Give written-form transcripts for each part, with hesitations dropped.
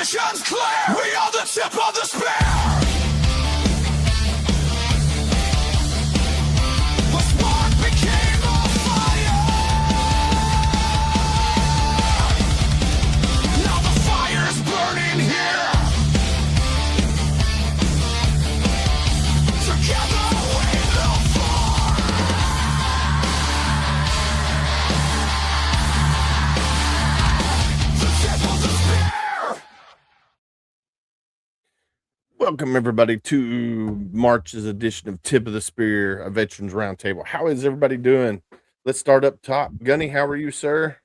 vision's clear. We are the tip of the spear. A spark became a fire. Now the fire's burning here. Together we will fly. The tip of the spear. Welcome, everybody, to March's edition of Tip of the Spear, a Veterans Roundtable. How is everybody doing? Let's start up top. Gunny, how are you, sir?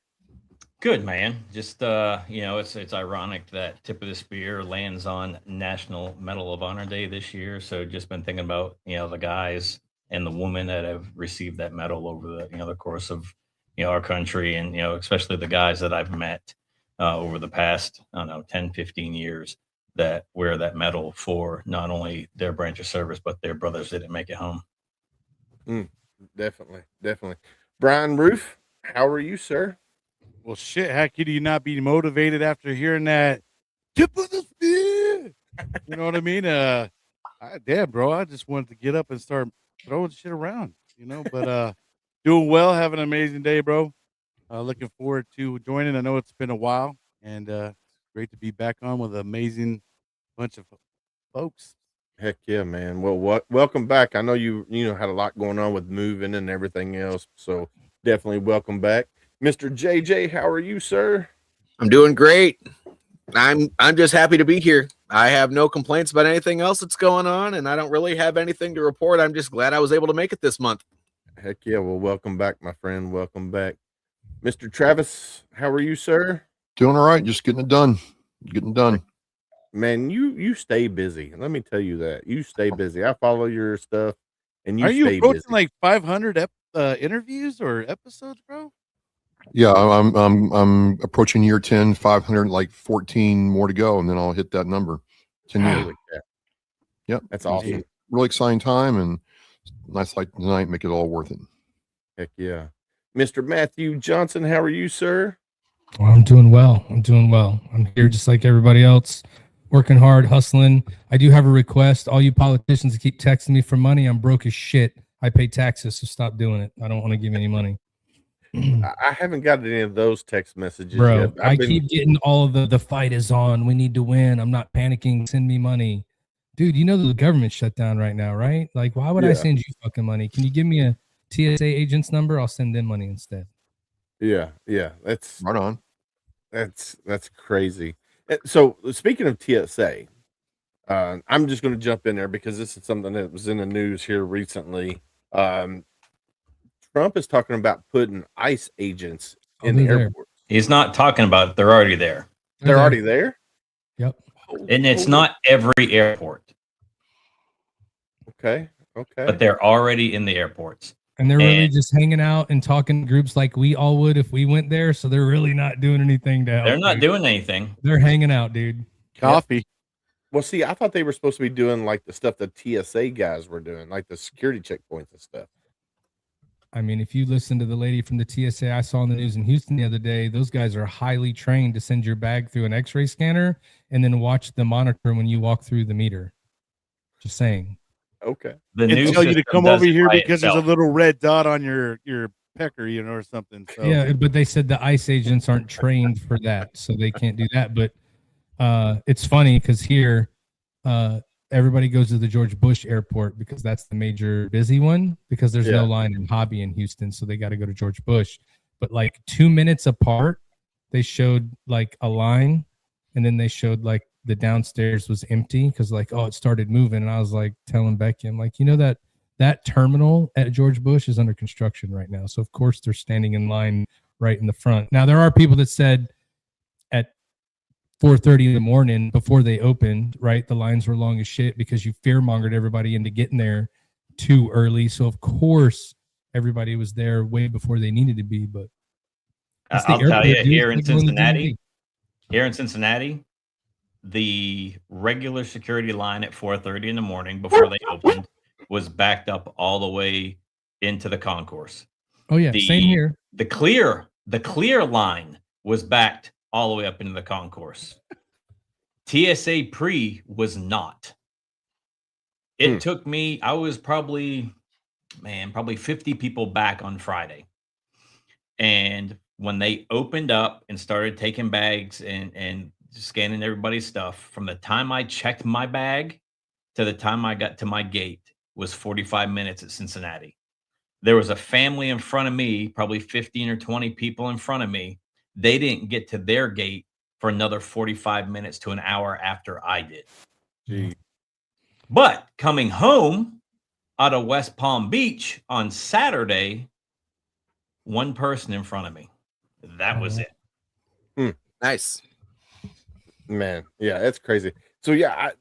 Good, man. Just it's ironic that Tip of the Spear lands on National Medal of Honor Day this year. So just been thinking about the guys and the women that have received that medal over the course of our country, and especially the guys that I've met over the past 10, 15 years that wear that medal for not only their branch of service but their brothers that didn't make it home. Definitely. Brian Roof, how are you, sir? Well, shit, how could you not be motivated after hearing that tip of the spear? You know what I mean? Damn, bro, I just wanted to get up and start throwing shit around, but doing well, having an amazing day, bro. Looking forward to joining. I know it's been a while, and great to be back on with an amazing bunch of folks. Heck yeah, man. Well, welcome back. I know you had a lot going on with moving and everything else, so definitely welcome back. Mr. JJ, how are you, sir? I'm doing great. I'm just happy to be here. I have no complaints about anything else that's going on, and I don't really have anything to report. I'm just glad I was able to make it this month. Heck yeah. Well, welcome back, my friend. Welcome back. Mr. Travis, how are you, sir? Doing all right. Just getting it done. Man, you stay busy. Let me tell you that. You stay busy. I follow your stuff, and Are you stay approaching busy. like 500 interviews or episodes, bro? Yeah, I'm approaching year 10, 500, like 14 more to go, and then I'll hit that number. 10 years. Holy crap. Yep. That's awesome. Really exciting time, and nice like tonight, make it all worth it. Heck yeah. Mr. Matthew Johnson, how are you, sir? Well, I'm doing well. I'm here just like everybody else, working hard, hustling. I do have a request. All you politicians keep texting me for money. I'm broke as shit. I pay taxes, so stop doing it. I don't want to give you any money. I haven't got any of those text messages Bro, yet. I keep getting all of the fight is on. We need to win. I'm not panicking. Send me money. Dude, you know the government shut down right now, right? Like, why would I send you fucking money? Can you give me a TSA agent's number? I'll send them money instead. Yeah. That's right on. That's crazy. So speaking of TSA, I'm just going to jump in there because this is something that was in the news here recently. Trump is talking about putting ICE agents in the airport. He's not talking about it. They're already there. They're already there? Yep. And it's not every airport. Okay. But they're already in the airports. And they're really just hanging out and talking to groups like we all would if we went there. So they're really not doing anything to help. They're not doing anything. They're hanging out, dude. Coffee. Yep. Well, see, I thought they were supposed to be doing like the stuff the TSA guys were doing, like the security checkpoints and stuff. I mean, if you listen to the lady from the TSA I saw in the news in Houston the other day, those guys are highly trained to send your bag through an X-ray scanner and then watch the monitor when you walk through the meter. Just saying. Okay. They tell you to come over here because there's a little red dot on your pecker, or something. So. Yeah, but they said the ICE agents aren't trained for that, so they can't do that. But it's funny because here, everybody goes to the George Bush Airport because that's the major busy one because there's no line in Hobby in Houston, so they got to go to George Bush. But like 2 minutes apart, they showed like a line, and then they showed like the downstairs was empty because like, oh, it started moving. And I was like telling Becky, I'm like, that terminal at George Bush is under construction right now. So of course they're standing in line right in the front. Now there are people that said at 4:30 in the morning before they opened, right, the lines were long as shit because you fear-mongered everybody into getting there too early. So of course everybody was there way before they needed to be. But I'll tell you, here in Cincinnati, the regular security line at 4:30 in the morning before they opened was backed up all the way into the concourse. Oh yeah, same here. The clear line was backed all the way up into the concourse. TSA pre was not. It took me, I was probably 50 people back on Friday. And when they opened up and started taking bags and scanning everybody's stuff, from the time I checked my bag to the time I got to my gate was 45 minutes at Cincinnati. There was a family in front of me, probably 15 or 20 people in front of me. They didn't get to their gate for another 45 minutes to an hour after I did. Gee. But coming home out of West Palm Beach on Saturday, one person in front of me. That was it. Nice. Man, yeah, that's crazy. So yeah,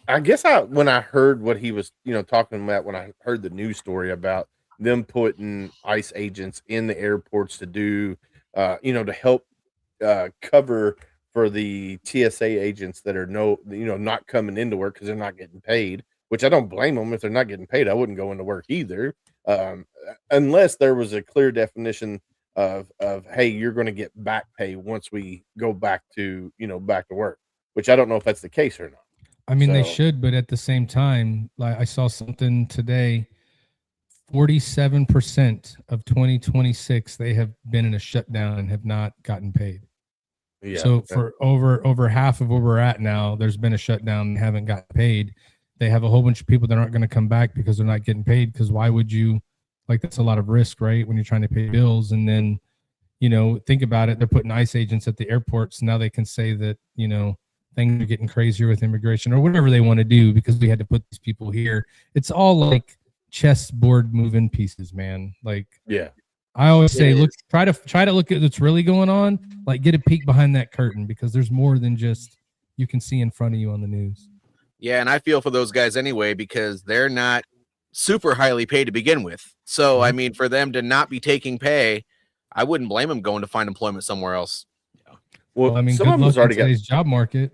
I guess when I heard what he was, talking about, when I heard the news story about them putting ICE agents in the airports to do, to help cover for the TSA agents that are not coming into work because they're not getting paid. Which I don't blame them if they're not getting paid. I wouldn't go into work either, unless there was a clear definition of hey, you're going to get back pay once we go back to back to work. Which I don't know if that's the case or not. I mean, they So- should, but at the same time, like I saw something today, 47% of 2026 they have been in a shutdown and have not gotten paid. Yeah. So for over half of where we're at now, there's been a shutdown and haven't gotten paid. They have a whole bunch of people that aren't going to come back because they're not getting paid. Because why would you? Like, that's a lot of risk, right? When you're trying to pay bills, and then think about it. They're putting ICE agents at the airports. Now they can say that things are getting crazier with immigration or whatever they want to do because we had to put these people here. It's all like chessboard moving pieces, man. Like, yeah. I always say, look, try to look at what's really going on. Like, get a peek behind that curtain because there's more than just you can see in front of you on the news. Yeah, and I feel for those guys anyway because they're not super highly paid to begin with. So, I mean, for them to not be taking pay, I wouldn't blame them going to find employment somewhere else. Well, I mean, some good of luck them's in already got today's job market.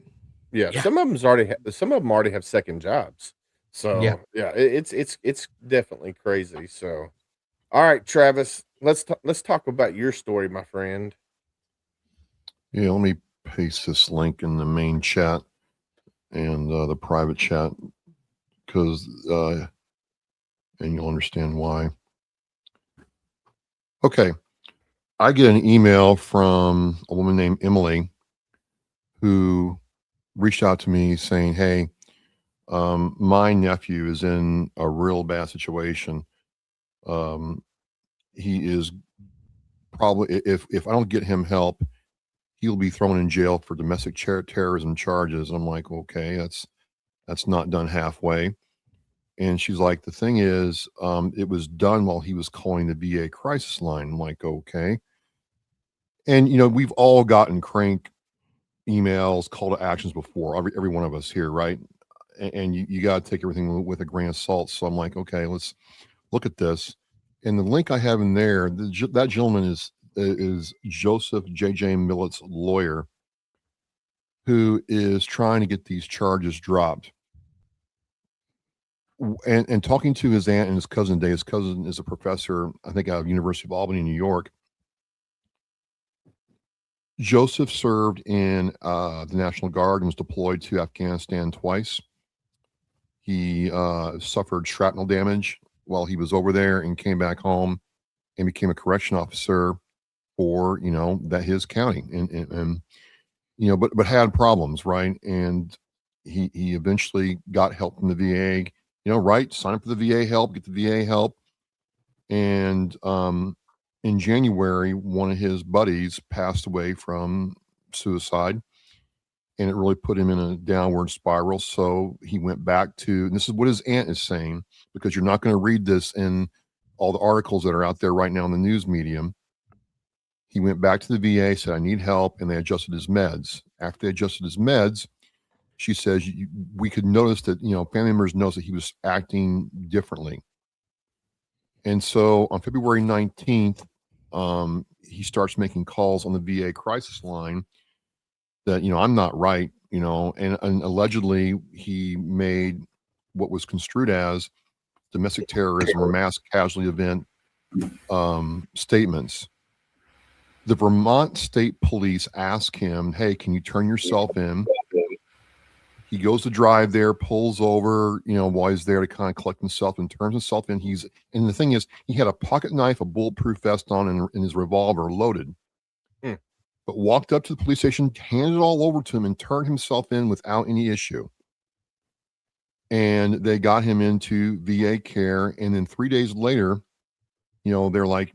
Yeah, Yeah. some of them already have second jobs. So Yeah. it's definitely crazy. So, all right, Travis, let's talk about your story, my friend. Yeah, let me paste this link in the main chat and the private chat because and you'll understand why. Okay, I get an email from a woman named Emily who reached out to me saying, "Hey, my nephew is in a real bad situation. He is probably if I don't get him help, he'll be thrown in jail for domestic terrorism charges." And I'm like, okay, that's not done halfway. And she's like, the thing is, it was done while he was calling the VA crisis line. I'm like, okay. And we've all gotten crank emails, call to actions before, every one of us here, right? And you got to take everything with a grain of salt. So I'm like, okay, let's look at this. And the link I have in there, that gentleman is Joseph J.J. Millett's lawyer, who is trying to get these charges dropped. And talking to his aunt and his cousin today, his cousin is a professor, I think, out of University of Albany, New York. Joseph served in the National Guard and was deployed to Afghanistan twice. He suffered shrapnel damage while he was over there and came back home and became a correction officer for that his county and but had problems, right? And he eventually got help from the VA. Right? Sign up for the VA help, get the VA help. And in January, one of his buddies passed away from suicide, and it really put him in a downward spiral. So he went back to, and this is what his aunt is saying, because you're not going to read this in all the articles that are out there right now in the news medium. He went back to the VA, said, I need help, and they adjusted his meds. After they adjusted his meds, she says, we could notice that, family members noticed that he was acting differently. And so on February 19th, he starts making calls on the VA crisis line that, I'm not right, and allegedly he made what was construed as domestic terrorism or mass casualty event statements. The Vermont State Police asked him, hey, can you turn yourself in? He goes to drive there, pulls over, while he's there to kind of collect himself and turns himself in. And the thing is, he had a pocket knife, a bulletproof vest on, and his revolver loaded. Hmm. But walked up to the police station, handed it all over to him, and turned himself in without any issue. And they got him into VA care. And then 3 days later, they're like,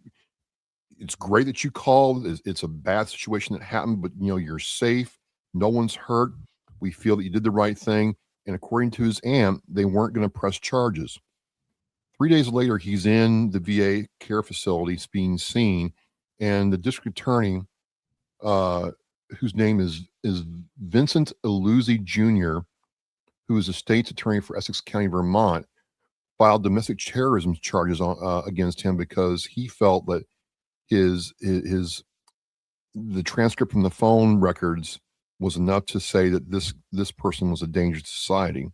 it's great that you called. It's a bad situation that happened, but you're safe. No one's hurt. We feel that you did the right thing. And according to his aunt, they weren't going to press charges. 3 days later, he's in the VA care facility being seen. And the district attorney, whose name is Vincent Eluzzi Jr., who is the state's attorney for Essex County, Vermont, filed domestic terrorism charges against him because he felt that the transcript from the phone records was enough to say that this person was a danger to society.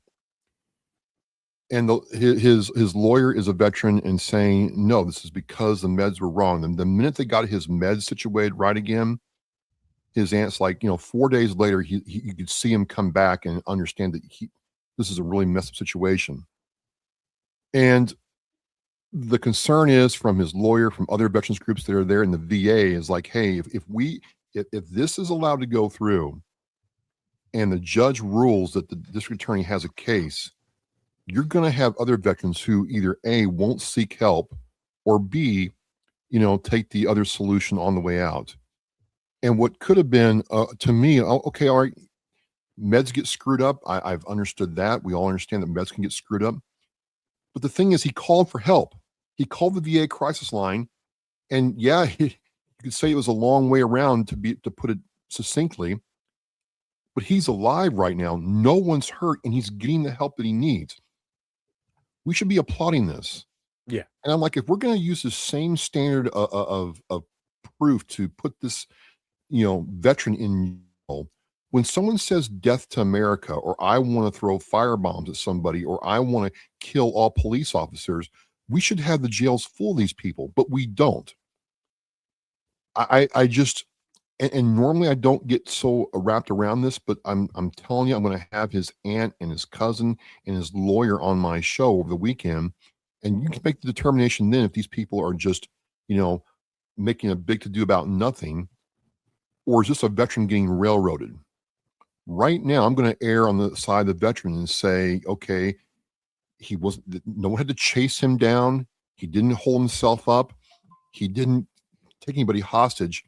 And his lawyer is a veteran and saying, no, this is because the meds were wrong. And the minute they got his meds situated right again, his aunt's like, 4 days later, you could see him come back and understand that this is a really messed up situation. And the concern is from his lawyer, from other veterans groups that are there in the VA, is like, hey, if this is allowed to go through and the judge rules that the district attorney has a case, you're going to have other veterans who either A, won't seek help, or B, take the other solution on the way out. And what could have been, to me, okay, all right, meds get screwed up. I've understood that. We all understand that meds can get screwed up. But the thing is, he called for help. He called the VA crisis line. And yeah, you could say it was a long way around to put it succinctly. But he's alive right now. No one's hurt, and he's getting the help that he needs. We should be applauding this. Yeah. And I'm like, if we're going to use the same standard of proof to put this, veteran in jail, when someone says death to America, or I want to throw firebombs at somebody, or I want to kill all police officers, we should have the jails full of these people, but we don't. I just, and normally I don't get so wrapped around this, but I'm telling you, I'm going to have his aunt and his cousin and his lawyer on my show over the weekend, and you can make the determination then if these people are just, making a big to-do about nothing, or is this a veteran getting railroaded? Right now, I'm going to err on the side of the veteran and say, okay, no one had to chase him down. He didn't hold himself up. He didn't take anybody hostage.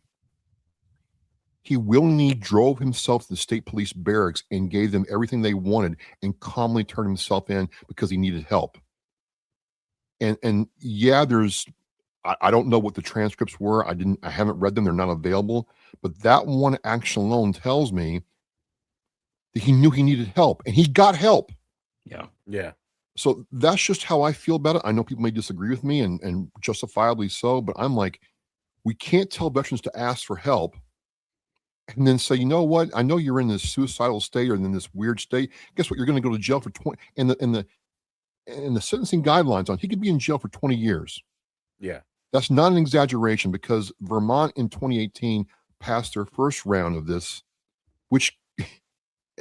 He willingly drove himself to the state police barracks and gave them everything they wanted and calmly turned himself in because he needed help. And yeah, I don't know what the transcripts were. I haven't read them. They're not available. But that one action alone tells me that he knew he needed help, and he got help. Yeah. Yeah. So that's just how I feel about it. I know people may disagree with me, and justifiably so, but I'm like, we can't tell veterans to ask for help and then say, you know what? I know you're in this suicidal state or in this weird state. Guess what? You're going to go to jail for 20, and the sentencing guidelines on, he could be in jail for 20 years. Yeah. That's not an exaggeration, because Vermont in 2018 passed their first round of this, which,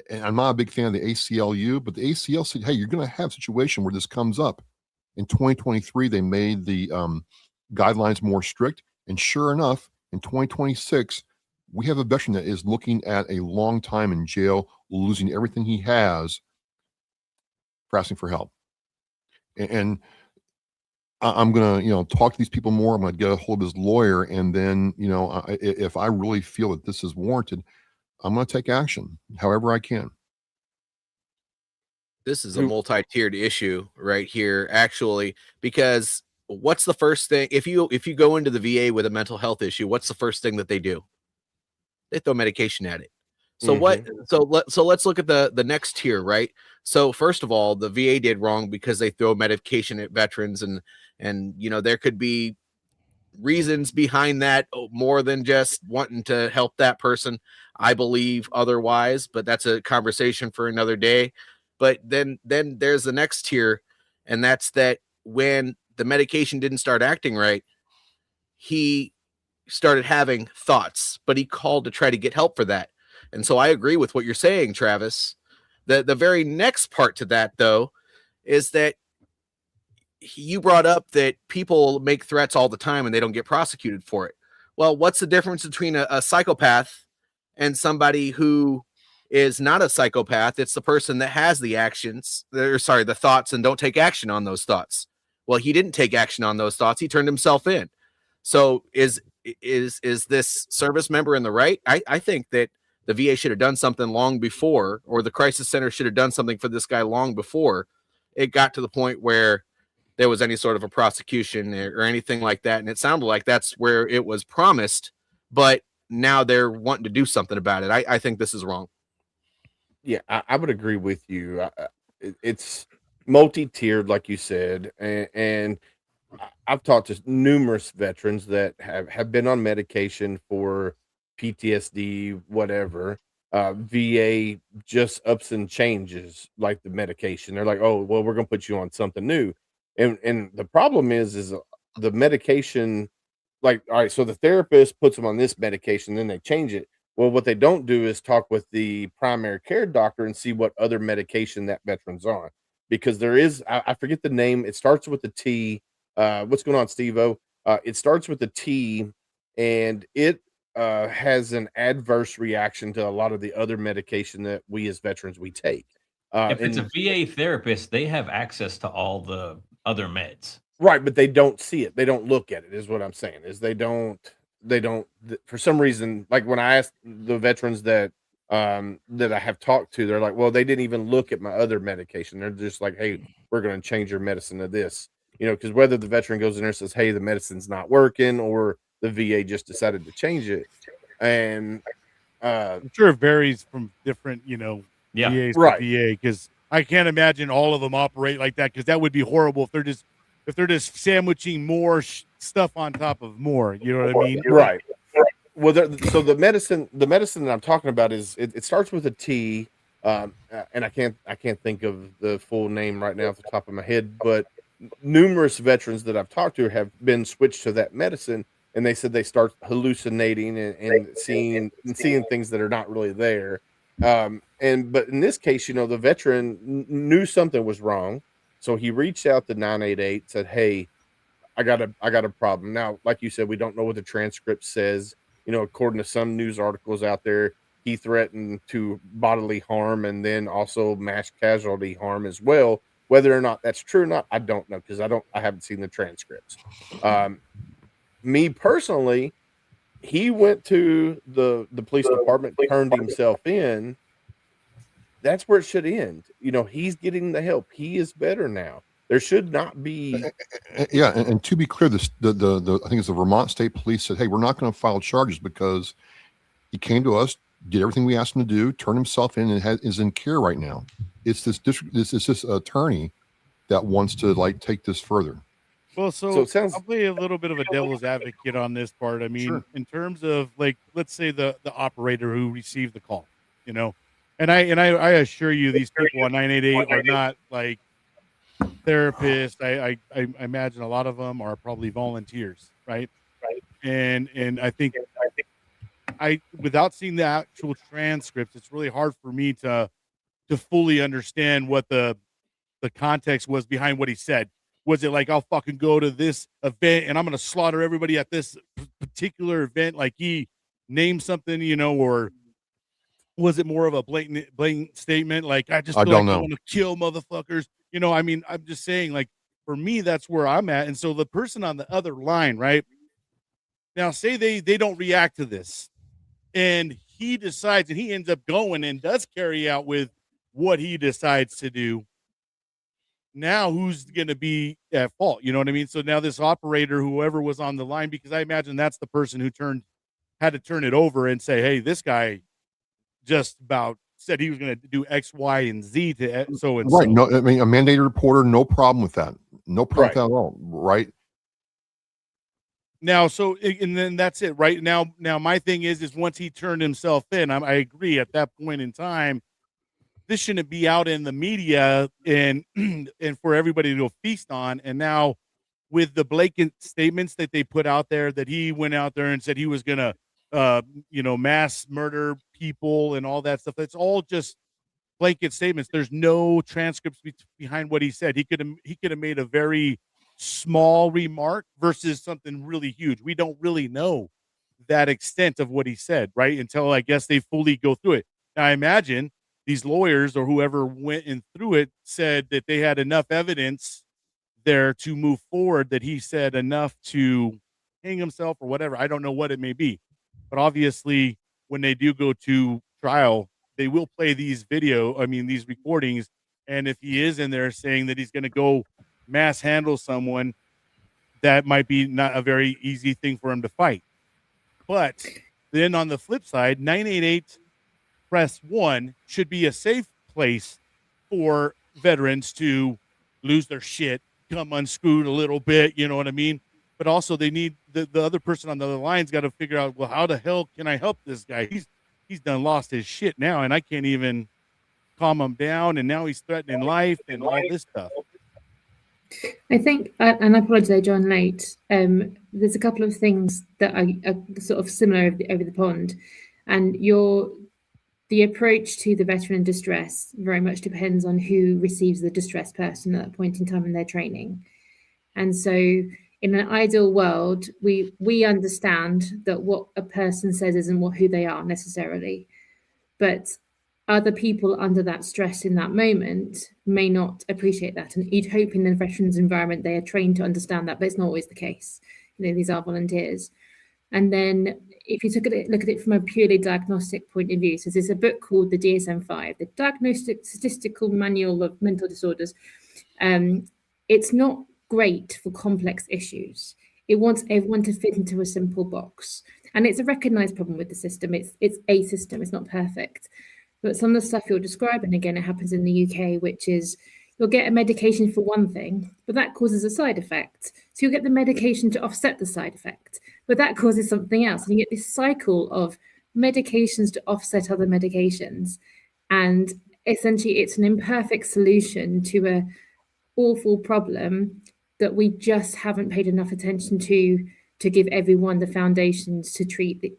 and I'm not a big fan of the ACLU, but the ACL said, hey, you're going to have a situation where this comes up. In 2023, they made the guidelines more strict. And sure enough, in 2026, we have a veteran that is looking at a long time in jail, losing everything he has for asking for help. And I'm going to, talk to these people more. I'm going to get a hold of his lawyer. And then, if I really feel that this is warranted, I'm going to take action however I can. This is a multi-tiered issue right here, actually, because what's the first thing if you go into the VA with a mental health issue, what's the first thing that they do? They throw medication at it. So let's look at the next tier, right? So first of all, the VA did wrong because they throw medication at veterans, and there could be reasons behind that more than just wanting to help that person. I believe otherwise, but that's a conversation for another day. But then there's the next tier, and that's that when the medication didn't start acting right, he started having thoughts, but he called to try to get help for that. And so I agree with what you're saying, Travis, The very next part to that, though, is that you brought up that people make threats all the time and they don't get prosecuted for it. Well, what's the difference between a psychopath and somebody who is not a psychopath? It's the person that has the the thoughts and don't take action on those thoughts. Well, he didn't take action on those thoughts. He turned himself in. So is this service member in the right? I think that the VA should have done something long before, or the crisis center should have done something for this guy long before it got to the point where there was any sort of a prosecution or anything like that. And it sounded like that's where it was promised, but now they're wanting to do something about it. I think this is wrong. Yeah, I would agree with you. It's multi-tiered, like you said, and I've talked to numerous veterans that have been on medication for PTSD, whatever. VA just ups and changes like the medication. They're like, oh, well, we're gonna put you on something new, and the problem is the medication. Like, all right, so the therapist puts them on this medication, then they change it. Well, what they don't do is talk with the primary care doctor and see what other medication that veteran's on, because there is I forget the name. It starts with the T. What's going on, Steve-O? It starts with the T, and it has an adverse reaction to a lot of the other medication that we as veterans we take. If it's a And VA therapist, they have access to all the other meds. right, but they don't see it. They don't look at it, is what I'm saying. Is for some reason, like when I asked the veterans that that I have talked to, they're like, well, they didn't even look at my other medication. They're just like, hey, we're going to change your medicine to this. Because whether the veteran goes in there and says, hey, the medicine's not working, or the VA just decided to change it. And I'm sure it varies from different, Yeah. VAs Right. to VA, because I can't imagine all of them operate like that, because that would be horrible if they're just sandwiching more stuff on top of more. You know what I mean? right. Well, so the medicine that I'm talking about is it starts with a T, and I can't think of the full name right now off the top of my head, but numerous veterans that I've talked to have been switched to that medicine, and they said they start hallucinating and seeing things that are not really there. But in this case, the veteran knew something was wrong, so he reached out to 988, said, "Hey, I got a problem." Now, like you said, we don't know what the transcript says. According to some news articles out there, he threatened to bodily harm and then also mass casualty harm as well. Whether or not that's true or not, I don't know, because I haven't seen the transcripts. Me personally, he went to the police department, turned himself in. That's where it should end. He's getting the help. He is better now. There should not be. Yeah, and to be clear, the I think it's the Vermont State Police said, "Hey, we're not going to file charges because he came to us, did everything we asked him to do, turned himself in, and is in care right now." It's this attorney that wants to take this further. Well, So it sounds. I'll play a little bit of a devil's advocate on this part. I mean, Sure. in terms of let's say the operator who received the call, and I assure you, these people on 988 are not like therapists. I imagine a lot of them are probably volunteers, right? And I think without seeing the actual transcripts, it's really hard for me to fully understand what the context was behind what he said. Was it like, I'll fucking go to this event and I'm going to slaughter everybody at this particular event? Like he named something, or was it more of a blatant statement? Like, I just feel don't like I know. want to kill motherfuckers. I mean, I'm just saying, like, for me, that's where I'm at. And so the person on the other line, right now, say they don't react to this, and he decides, and he ends up going and does carry out with what he decides to do. Now who's going to be at fault? You know what I mean? So now this operator, whoever was on the line, because I imagine that's the person who had to turn it over and say, hey, this guy just about said he was going to do X, Y, and Z to so and Right. so. No, I mean, a mandated reporter, no problem with that. No problem with that at all. Right. Now, and then that's it, right? Now my thing is once he turned himself in, I agree at that point in time, this shouldn't be out in the media and and for everybody to feast on. And now with the blatant statements that they put out there, that he went out there and said he was gonna mass murder people and all that stuff, that's all just blanket statements. There's no transcripts behind what he said. He could have made a very small remark versus something really huge. We don't really know that extent of what he said, right? Until I guess they fully go through it. Now, I imagine these lawyers or whoever went in through it said that they had enough evidence there to move forward, that he said enough to hang himself or whatever. I don't know what it may be. But obviously, when they do go to trial, they will play these these recordings. And if he is in there saying that he's going to go mass handle someone, that might be not a very easy thing for him to fight. But then on the flip side, 988 Press 1 should be a safe place for veterans to lose their shit, come unscrewed a little bit, you know what I mean? But also they need the other person on the other line's got to figure out, well, how the hell can I help this guy? He's done lost his shit now, and I can't even calm him down, and now he's threatening life and all this stuff. I think, and I apologize, John, late. There's a couple of things that are sort of similar over the pond, and the approach to the veteran in distress very much depends on who receives the distressed person at that point in time in their training. And so in an ideal world, we understand that what a person says isn't who they are necessarily, but other people under that stress in that moment may not appreciate that. And you'd hope in the veterans environment, they are trained to understand that, but it's not always the case. These are volunteers. And then if you look at it from a purely diagnostic point of view, so there's a book called the DSM-5, the Diagnostic Statistical Manual of Mental Disorders. It's not great for complex issues. It wants everyone to fit into a simple box. And it's a recognized problem with the system. It's a system, it's not perfect. But some of the stuff you're describing, again, it happens in the UK, which is you'll get a medication for one thing, but that causes a side effect. So you'll get the medication to offset the side effect, but that causes something else. And you get this cycle of medications to offset other medications. And essentially, it's an imperfect solution to an awful problem that we just haven't paid enough attention to give everyone the foundations to treat the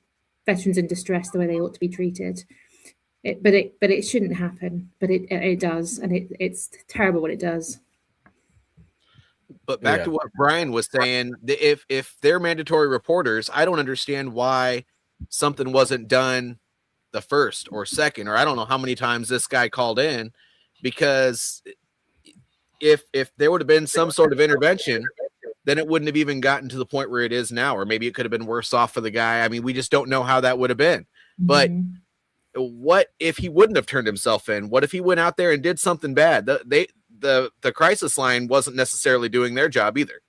veterans in distress the way they ought to be treated. But it shouldn't happen, but it does, and it's terrible what it does. But back to what Brian was saying, if they're mandatory reporters, I don't understand why something wasn't done the first or second, or I don't know how many times this guy called in, because if there would have been some sort of intervention, then it wouldn't have even gotten to the point where it is now, or maybe it could have been worse off for the guy. I mean, we just don't know how that would have been. But what if he wouldn't have turned himself in? What if he went out there and did something bad? The crisis line wasn't necessarily doing their job either.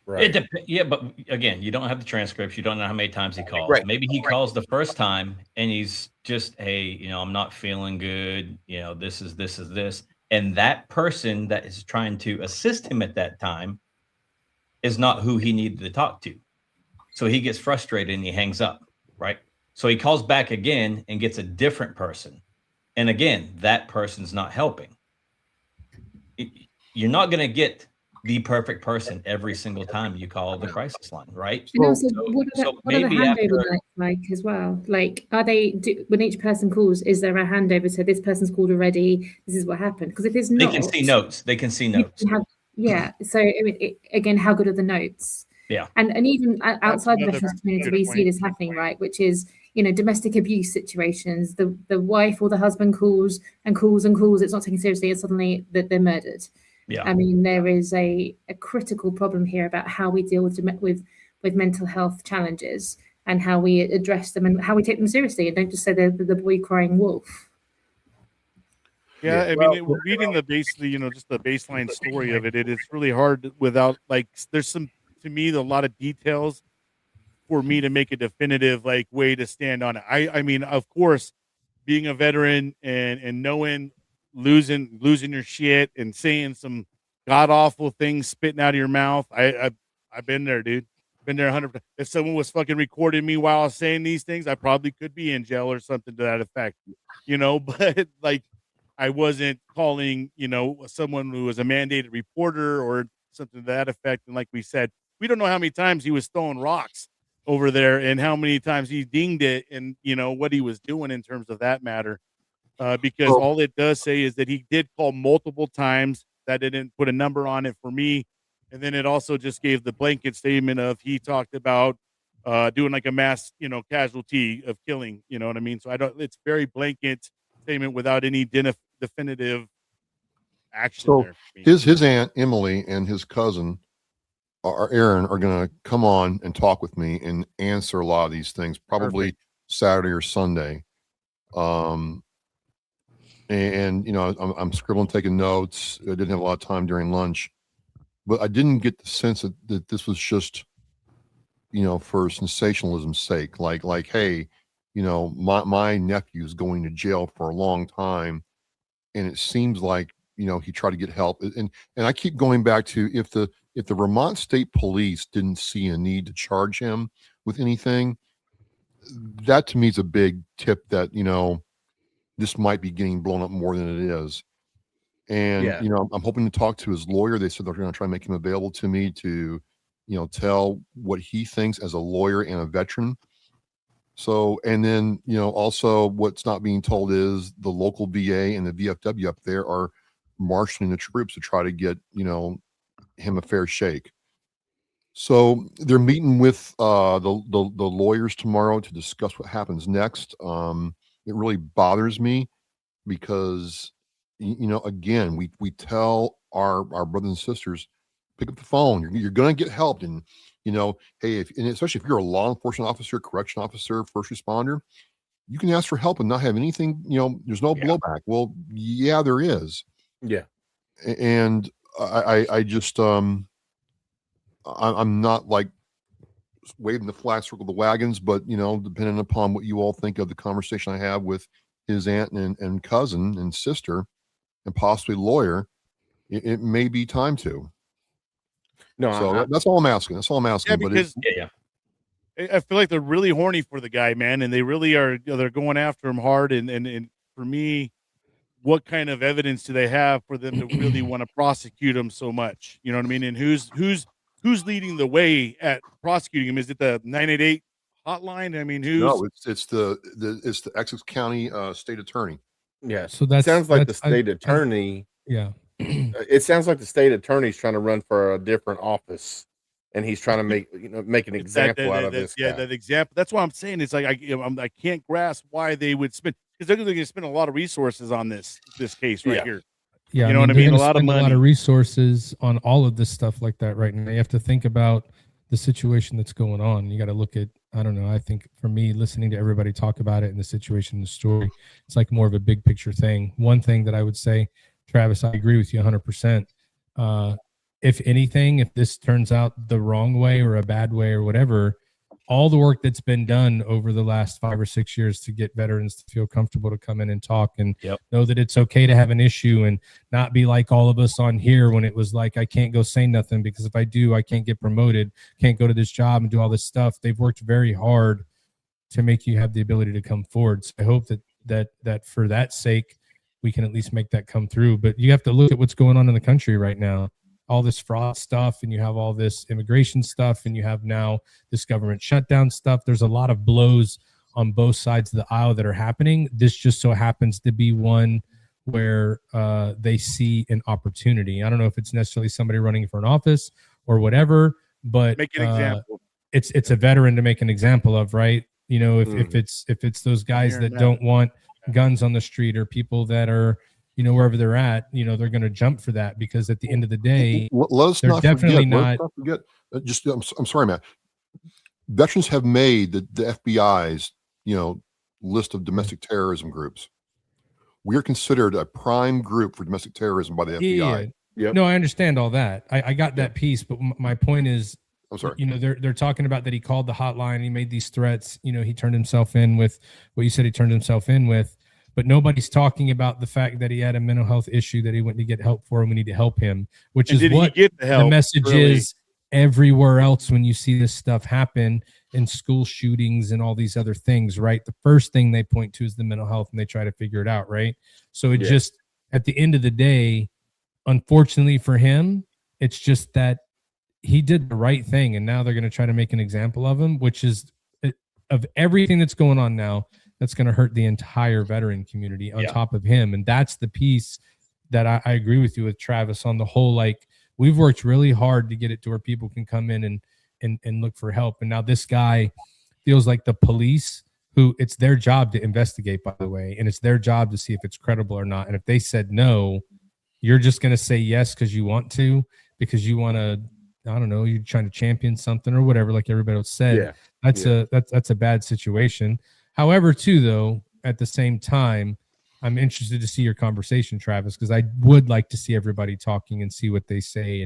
Right. But again, you don't have the transcripts. You don't know how many times he called. Right. Maybe he calls the first time and he's just, hey, I'm not feeling good. This is this. And that person that is trying to assist him at that time is not who he needed to talk to. So he gets frustrated and he hangs up, right? So he calls back again and gets a different person. And again, that person's not helping. You're not going to get the perfect person every single time you call the crisis line, right? And also, what are the handover like as well? Like, when each person calls, is there a handover? So this person's called already. This is what happened. Because if it's not, they can see notes. So again, how good are the notes? Yeah. And even outside the veterans community, we see this happening, right? Which is, domestic abuse situations. The wife or the husband calls and calls and calls. It's not taken seriously, and suddenly that they're murdered. Yeah. I mean, there is a critical problem here about how we deal with mental health challenges and how we address them and how we take them seriously, and don't just say they're the boy crying wolf. Yeah, I mean, reading basically, just the baseline story of it's really hard without, there's to me, a lot of details for me to make a definitive way to stand on it. I mean, of course, being a veteran and knowing losing your shit and saying some god awful things spitting out of your mouth. I've been there, dude. Been there 100%. If someone was fucking recording me while I was saying these things, I probably could be in jail or something to that effect, but I wasn't calling, someone who was a mandated reporter or something to that effect. And like we said, we don't know how many times he was throwing rocks over there and how many times he dinged it and, what he was doing in terms of that matter. because Well- all it does say is that he did call multiple times. That didn't put a number on it for me. And then it also just gave the blanket statement of he talked about doing like a mass, casualty of killing. You know what I mean? So it's very blanket statement without any definitive action So there. For me. his aunt Emily and his cousin Aaron are going to come on and talk with me and answer a lot of these things, probably Saturday or Sunday. And I'm scribbling, taking notes. I didn't have a lot of time during lunch, but I didn't get the sense that this was just, for sensationalism's sake. Like, hey, my nephew's going to jail for a long time, and it seems like he tried to get help. And I keep going back to if the Vermont State Police didn't see a need to charge him with anything, that to me is a big tip that this might be getting blown up more than it is. And Yeah. I'm hoping to talk to his lawyer. They said they're going to try and make him available to me to tell what he thinks as a lawyer and a veteran. So, and then also what's not being told is the local VA and the VFW up there are marshaling the troops to try to get him a fair shake. So they're meeting with the lawyers tomorrow to discuss what happens next. It really bothers me because again, we tell our brothers and sisters, pick up the phone. You're going to get help, and hey, and especially if you're a law enforcement officer, correction officer, first responder, you can ask for help and not have anything. There's no blowback. Well, yeah, there is. Yeah. And I just I'm not like waving the flag, circle the wagons, but depending upon what you all think of the conversation I have with his aunt and cousin and sister and possibly lawyer, it may be time to. No, So that's all I'm asking. That's all I'm asking. Yeah, but because Yeah. I feel like they're really horny for the guy, man, and they really are. They're going after him hard. And for me, what kind of evidence do they have for them to really want to prosecute him so much? You know what I mean? And who's leading the way at prosecuting him? Is it the 988 hotline? I mean, who's no, it's the Essex County state attorney. yeah. So that Sounds like the that's state attorney. yeah. It sounds like the state attorney's trying to run for a different office, and he's trying to make an It's that- example out of this Yeah, guy. that example. That's what I'm saying. It's like I can't grasp why they would spend, because they're going to spend a lot of resources on this case right Yeah. here. Yeah, You know what I they're mean? gonna A lot of spend a lot money. of resources on all of this stuff like that right now. You have to think about the situation that's going on. You got to look at, I don't know. I think for me, listening to everybody talk about it and the situation, the story, it's like more of a big picture thing. One thing that I would say, Travis, I agree with you 100%. If anything, if this turns out the wrong way or a bad way or whatever, all the work that's been done over the last 5 or 6 years to get veterans to feel comfortable to come in and talk and know that it's okay to have an issue and not be like all of us on here when it was like, I can't go say nothing because if I do, I can't get promoted, can't go to this job and do all this stuff. They've worked very hard to make you have the ability to come forward. So I hope that for that sake, we can at least make that come through. But you have to look at what's going on in the country right now. All this fraud stuff, and you have all this immigration stuff, and you have now this government shutdown stuff. There's a lot of blows on both sides of the aisle that are happening. This just so happens to be one where they see an opportunity. I don't know if it's necessarily somebody running for an office or whatever, but Make an example. It's a veteran to make an example of, right? If it's those guys that don't want guns on the street or people that are wherever they're at, they're going to jump for that because at the end of the day, Let us they're not definitely forget, let us not. forget. I'm sorry, Matt. Veterans have made the FBI's list of domestic terrorism groups. We are considered a prime group for domestic terrorism by the FBI. Yep. No, I understand all that. I got that piece, but my point is, I'm sorry. they're talking about that he called the hotline, he made these threats, he turned himself in with what you said he turned himself in with, but nobody's talking about the fact that he had a mental health issue that he went to get help for, and we need to help him, which And is did he what get the help, message really? is everywhere else when you see this stuff happen in school shootings and all these other things, right? The first thing they point to is the mental health and they try to figure it out, right? So it just, at the end of the day, unfortunately for him, it's just that he did the right thing and now they're going to try to make an example of him, which is of everything that's going on now. that's going to hurt the entire veteran community on Yeah. top of him. And that's the piece that I agree with you with Travis on the whole. Like, we've worked really hard to get it to where people can come in and look for help. And now this guy feels like the police, who it's their job to investigate, by the way, and it's their job to see if it's credible or not. And if they said no, you're just going to say yes because you want to, because you want to, I don't know, you're trying to champion something or whatever, like everybody else said. Yeah. That's a bad situation. However, too, though, at the same time, I'm interested to see your conversation, Travis, because I would like to see everybody talking and see what they say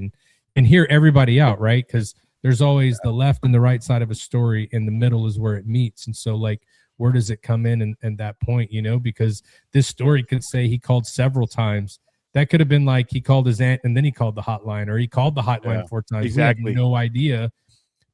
and hear everybody out, right? Because there's always the left and the right side of a story, and the middle is where it meets. And so, like, where does it come in and that point, you know? Because this story could say he called several times. That could have been like he called his aunt and then he called the hotline, or he called the hotline 4 times. Exactly. We have no idea,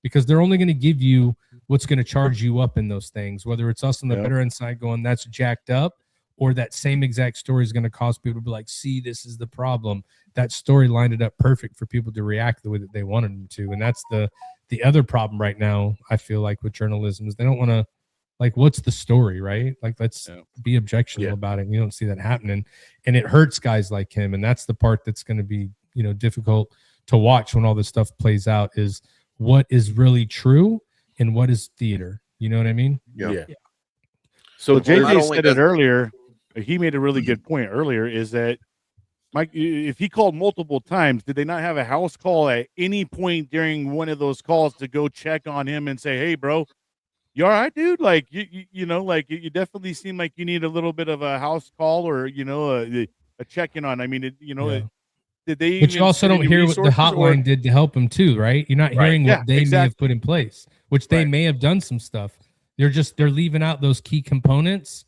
because they're only going to give you what's going to charge you up in those things, whether it's us on the veteran side going, that's jacked up, or that same exact story is going to cause people to be like, see, this is the problem. That story lined it up perfect for people to react the way that they wanted them to. And that's the other problem right now, I feel like, with journalism, is they don't want to, like, what's the story, right? Like, let's be objectionable about it. And you don't see that happening. And it hurts guys like him. And that's the part that's going to be, you know, difficult to watch when all this stuff plays out, is what is really true and what is theater. You know what I mean? Yeah. So So not JJ only said does- it earlier. He made a really good point earlier, is that Mike, if he called multiple times, did they not have a house call at any point during one of those calls to go check on him and say, hey, bro, you all right, dude? Like, you know, like, you definitely seem like you need a little bit of a house call, or, you know, a check-in on. I mean, did they? But you also send don't any hear what the resources, hotline or- did to help him too, right? You're not Right. hearing Yeah, what they may have exactly. put in place, which they Right. may have done some stuff. They're leaving out those key components.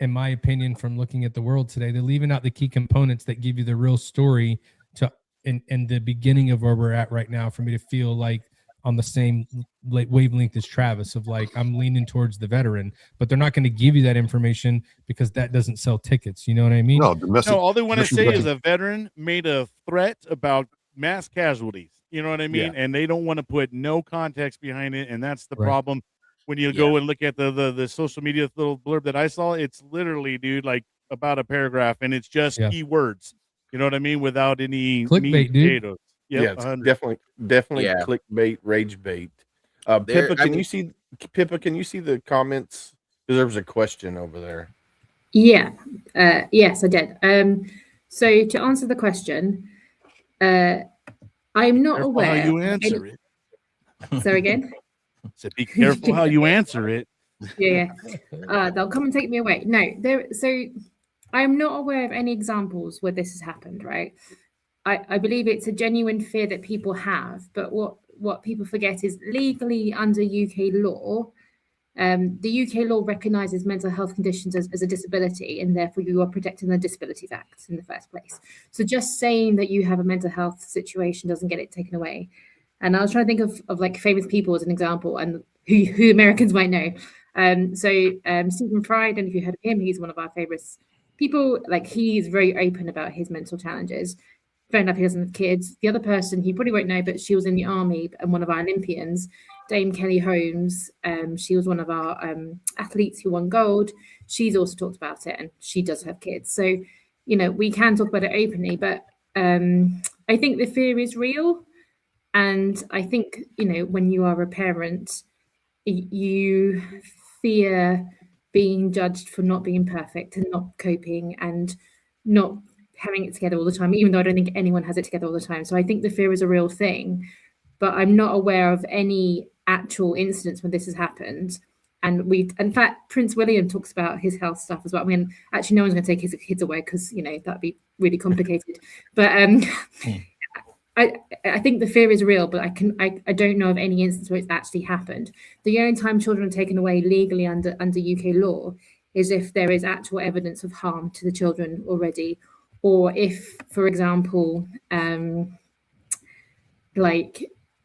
In my opinion, from looking at the world today, they're leaving out the key components that give you the real story to in the beginning of where we're at right now, for me to feel like on the same wavelength as Travis, of like, I'm leaning towards the veteran, but they're not going to give you that information because that doesn't sell tickets. You know what I mean? No, domestic. No, all they want to Mission say doesn't- is a veteran made a threat about mass casualties. You know what I mean? And they don't want to put no context behind it, and that's the Right. problem. When you go and look at the social media little blurb that I saw, it's literally, dude, like about a paragraph, and it's just keywords. You know what I mean? Without any Clickbait, meat and dude. potatoes. yeah, Yep, it's 100. definitely Yeah. clickbait, rage bait. There- Pippa, I can mean- you see Pippa? Can you see the comments? Because there was a question over there. Yeah. Yes, I did. So to answer the question, I'm not Careful aware. how you of answer any- it. So again. So be careful how you answer it. Yeah. They'll come and take me away. No, so I'm not aware of any examples where this has happened, right? I believe it's a genuine fear that people have, but what people forget is legally under UK law, the UK law recognises mental health conditions as a disability, and therefore you are protected in the Disabilities Act in the first place. So just saying that you have a mental health situation doesn't get it taken away. And I was trying to think of like famous people as an example, and who Americans might know. Stephen Fry, I don't know if you heard of him. He's one of our favorites people. Like, he's very open about his mental challenges. Fair enough, he doesn't have kids. The other person, he probably won't know, but she was in the army and one of our Olympians, Dame Kelly Holmes. She was one of our athletes who won gold. She's also talked about it, and she does have kids. So, you know, we can talk about it openly, but I think the fear is real. And I think, you know, when you are a parent, you fear being judged for not being perfect and not coping and not having it together all the time, even though I don't think anyone has it together all the time. So I think the fear is a real thing, but I'm not aware of any actual incidents when this has happened. And in fact, Prince William talks about his health stuff as well. I mean, actually, no one's going to take his kids away because, you know, that'd be really complicated. But I think the fear is real, but I don't know of any instance where it's actually happened. The only time children are taken away legally under UK law is if there is actual evidence of harm to the children already, or if, for example,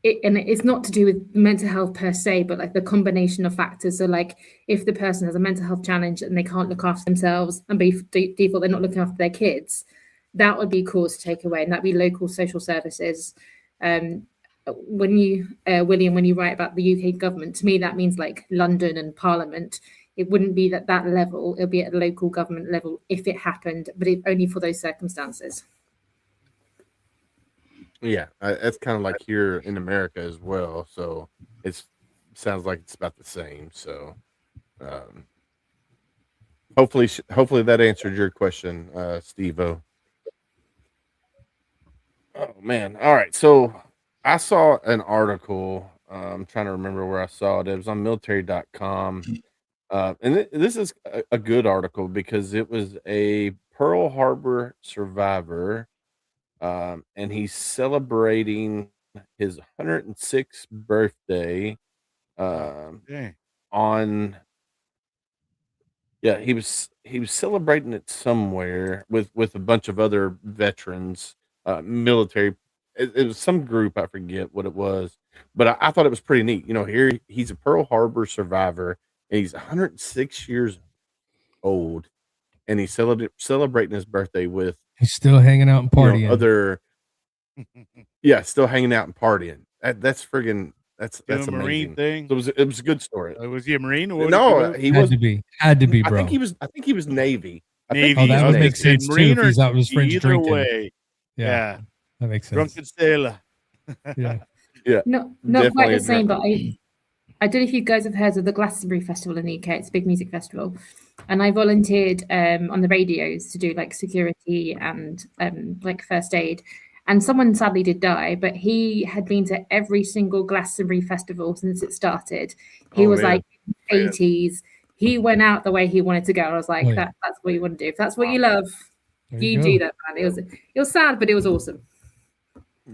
it's not to do with mental health per se, but like the combination of factors. So like if the person has a mental health challenge and they can't look after themselves, and by default they're not looking after their kids, that would be cause to take away, and that'd be local social services. When you, William, when you write about the UK government, to me that means like London and Parliament it wouldn't be at that level. It'll be at a local government level if it happened, but only for those circumstances. Yeah, that's kind of like here in America as well. So sounds like it's about the same. So hopefully that answered your question, Steve-O. Oh man. All right. So I saw an article. I'm trying to remember where I saw it. It was on military.com. And this is a good article because it was a Pearl Harbor survivor. And he's celebrating his 106th birthday Dang. on he was celebrating it somewhere with a bunch of other veterans, military. It was some group, I forget what it was, but I thought it was pretty neat. Here he's a Pearl Harbor survivor and he's 106 years old and he's celebrating his birthday with He's still hanging out and partying. other still hanging out and partying. That's friggin' that's Doing a amazing. Marine thing. So it was a good story. Was he a Marine? Or No, he had was. to be, I bro. think he was Navy. I think Navy. Oh, that he would was make Navy. sense too Marine if he's out with his friends either drinking. way. Yeah, Yeah. that makes sense. Drunken sailor. Yeah. Not Definitely quite a the same, drunk- but I don't know if you guys have heard of the Glastonbury Festival in the UK. It's a big music festival, and I volunteered on the radios to do like security and like first aid. And someone sadly did die, but he had been to every single Glastonbury festival since it started. He Oh, was man. like 80s. He went out the way he wanted to go. I was like, Oh, yeah. that's what you want to do. If that's what you love, There you go. do that, man. It was sad, but it was awesome.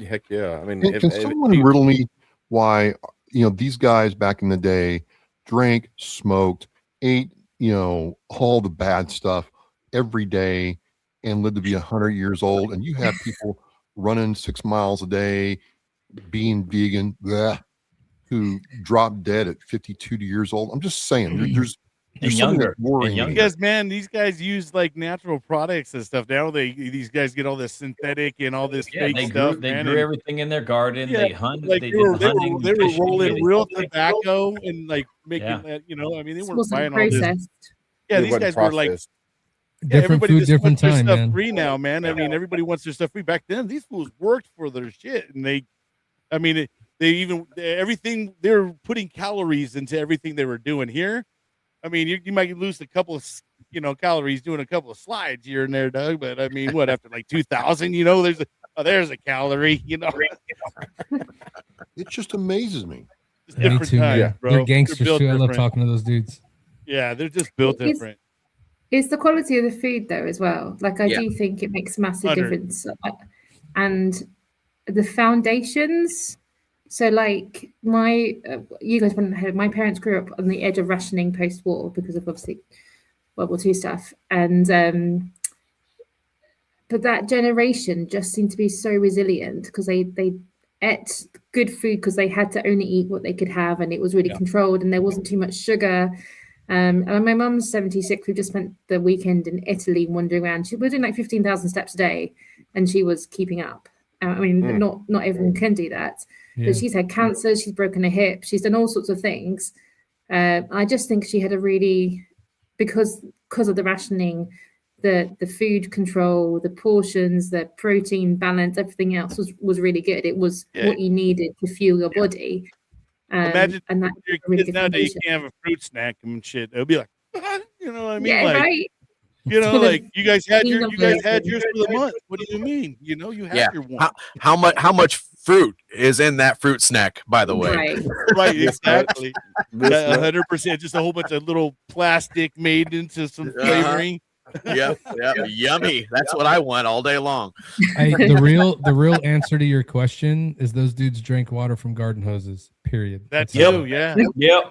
Heck yeah! I mean, Can someone riddle me why these guys back in the day drank, smoked, ate all the bad stuff every day and lived to be 100 years old, and you have people running 6 miles a day, being vegan, who drop dead at 52 years old? I'm just saying, there's something younger, that's worrying and younger. me. Because man, these guys use like natural products and stuff. Now these guys get all this synthetic and all this fake they stuff. They man, grew and, everything in their garden. Yeah, They hunt. like they they did were, the hunting. they were fishing, rolling they- real tobacco and like making Yeah. that. I mean, they It weren't wasn't buying all this. processed. Yeah, It these wasn't guys were like processed. Yeah, Different everybody food, just different wants their time, stuff man. free now, man. I mean, everybody wants their stuff free. Back then, these fools worked for their shit, and they were putting calories into everything they were doing. Here, I mean, you might lose a couple of calories doing a couple of slides here and there, Doug. But I mean, what after like 2,000, there's a calorie, It just amazes me. It's Me different too, times, man. bro. They're gangsters built too. I love different. talking to those dudes. Yeah, they're just built It's- different. It's the quality of the food, though, as well. Like, I Yeah. do think it makes a massive 100. difference. And the foundations. So, like, you guys wouldn't have heard, my parents grew up on the edge of rationing post-war because of obviously World War II stuff. And, but that generation just seemed to be so resilient because they ate good food because they had to only eat what they could have, and it was really controlled, and there wasn't too much sugar. And my mum's 76. We just spent the weekend in Italy wandering around. She was doing like 15,000 steps a day, and she was keeping up. I mean, not everyone can do that, Yeah. but she's had cancer. She's broken a hip. She's done all sorts of things. I just think she had a really, because of the rationing, the food control, the portions, the protein balance, everything else was really good. It was Yeah. what you needed to fuel your body. Imagine and that Your really kids good nowadays foundation. can't have a fruit snack and shit. They'll be like, you know what I mean? Yeah, like, right. like you guys had Clean up yours everything. for the month. What do you mean? You have Yeah. your one. How much fruit is in that fruit snack, by the way? Right. Right, This exactly. This nut- 100%. Just a whole bunch of little plastic made into some Uh-huh. flavoring. Yep, yummy. That's what I want all day long. Hey, the real answer to your question is those dudes drank water from garden hoses. Period. That That's too, it. yeah. Yep.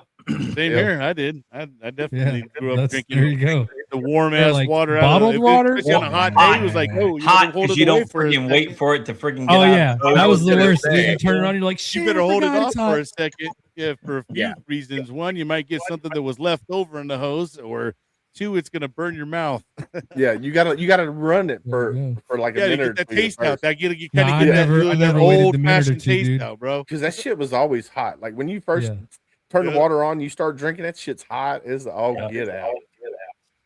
Same here. I did. I definitely grew up There you drinking go. the warm Yeah, ass like water. bottled water? Especially on a hot Hot. day. It was like, oh, Hot hold because it you away don't for a freaking second. wait for it to freaking get Oh out. yeah, Oh, that was the gonna worst. say, You turn around, you're like, shit. You better oh my hold it God, off it's for hot. a second. Yeah, for a few Yeah. reasons. One, you might get something that was left over in the hose, or two, it's gonna burn your mouth. Yeah, you gotta run it There you go. for like a Yeah, to minute get that taste out. That you Nah, kind of get I never that waited the old minute or fashioned two, taste dude. out, bro. because that shit was always hot. Like when you first Yeah. turn the Yeah. water on, you start drinking. That shit's hot. It's all Yeah. get out.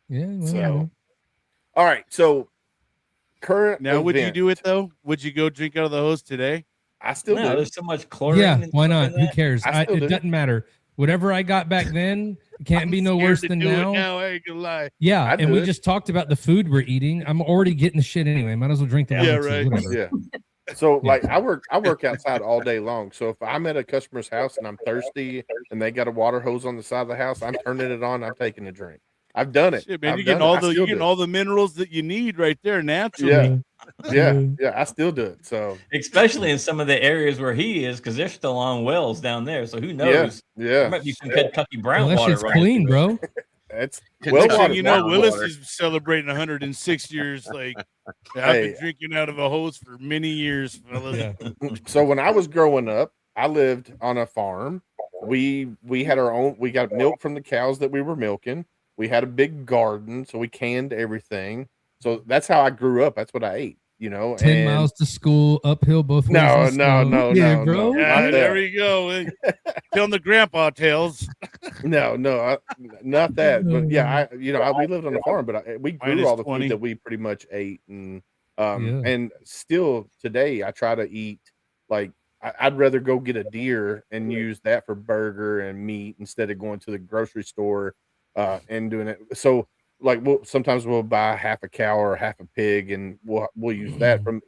Yeah. Well, So, all right. So current Now, would you event, do it though? Would you go drink out of the hose today? I still No, do. there's so much chlorine. yeah. and Why stuff not? in Who that. cares? I still It do. doesn't matter. Whatever I got back then can't I'm be no scared worse to than do it now. now. I ain't gonna lie. Yeah, I and do we it. just talked about the food we're eating. I'm already getting the shit anyway. Might as well drink the Yeah, water too, right. whatever. Yeah. So like I work outside all day long. So if I'm at a customer's house and I'm thirsty and they got a water hose on the side of the house, I'm turning it on. I'm taking a drink. I've done it. Shit, man, I've you're getting done it. all I the still you're do getting it. all the minerals that you need right there naturally. Yeah. Yeah, Yeah. yeah, I still do it. So Especially in some of the areas where he is, because they're still on wells down there. So who yeah, knows? There yeah, might be some Kentucky brown Well, that water shit's running clean, through it. bro. it's Kentucky well Next thing water. you know, water. Willis is celebrating 106 years. Like I've Hey. been drinking out of a hose for many years, fellas. Yeah. So when I was growing up, I lived on a farm. We had our own. We got milk from the cows that we were milking. We had a big garden, so we canned everything. So that's how I grew up. That's what I ate. 10 and miles to school, uphill both ways. No, in no, snow. no, Yeah, no, bro. no. Yeah, Not there that. we go. Telling the grandpa tales. No, not that. But yeah, we lived on a farm, but we grew Minus all the 20. food that we pretty much ate, and Yeah. and still today I try to eat like I'd rather go get a deer and use that for burger and meat instead of going to the grocery store and doing it. So like sometimes we'll buy half a cow or half a pig, and we'll use that from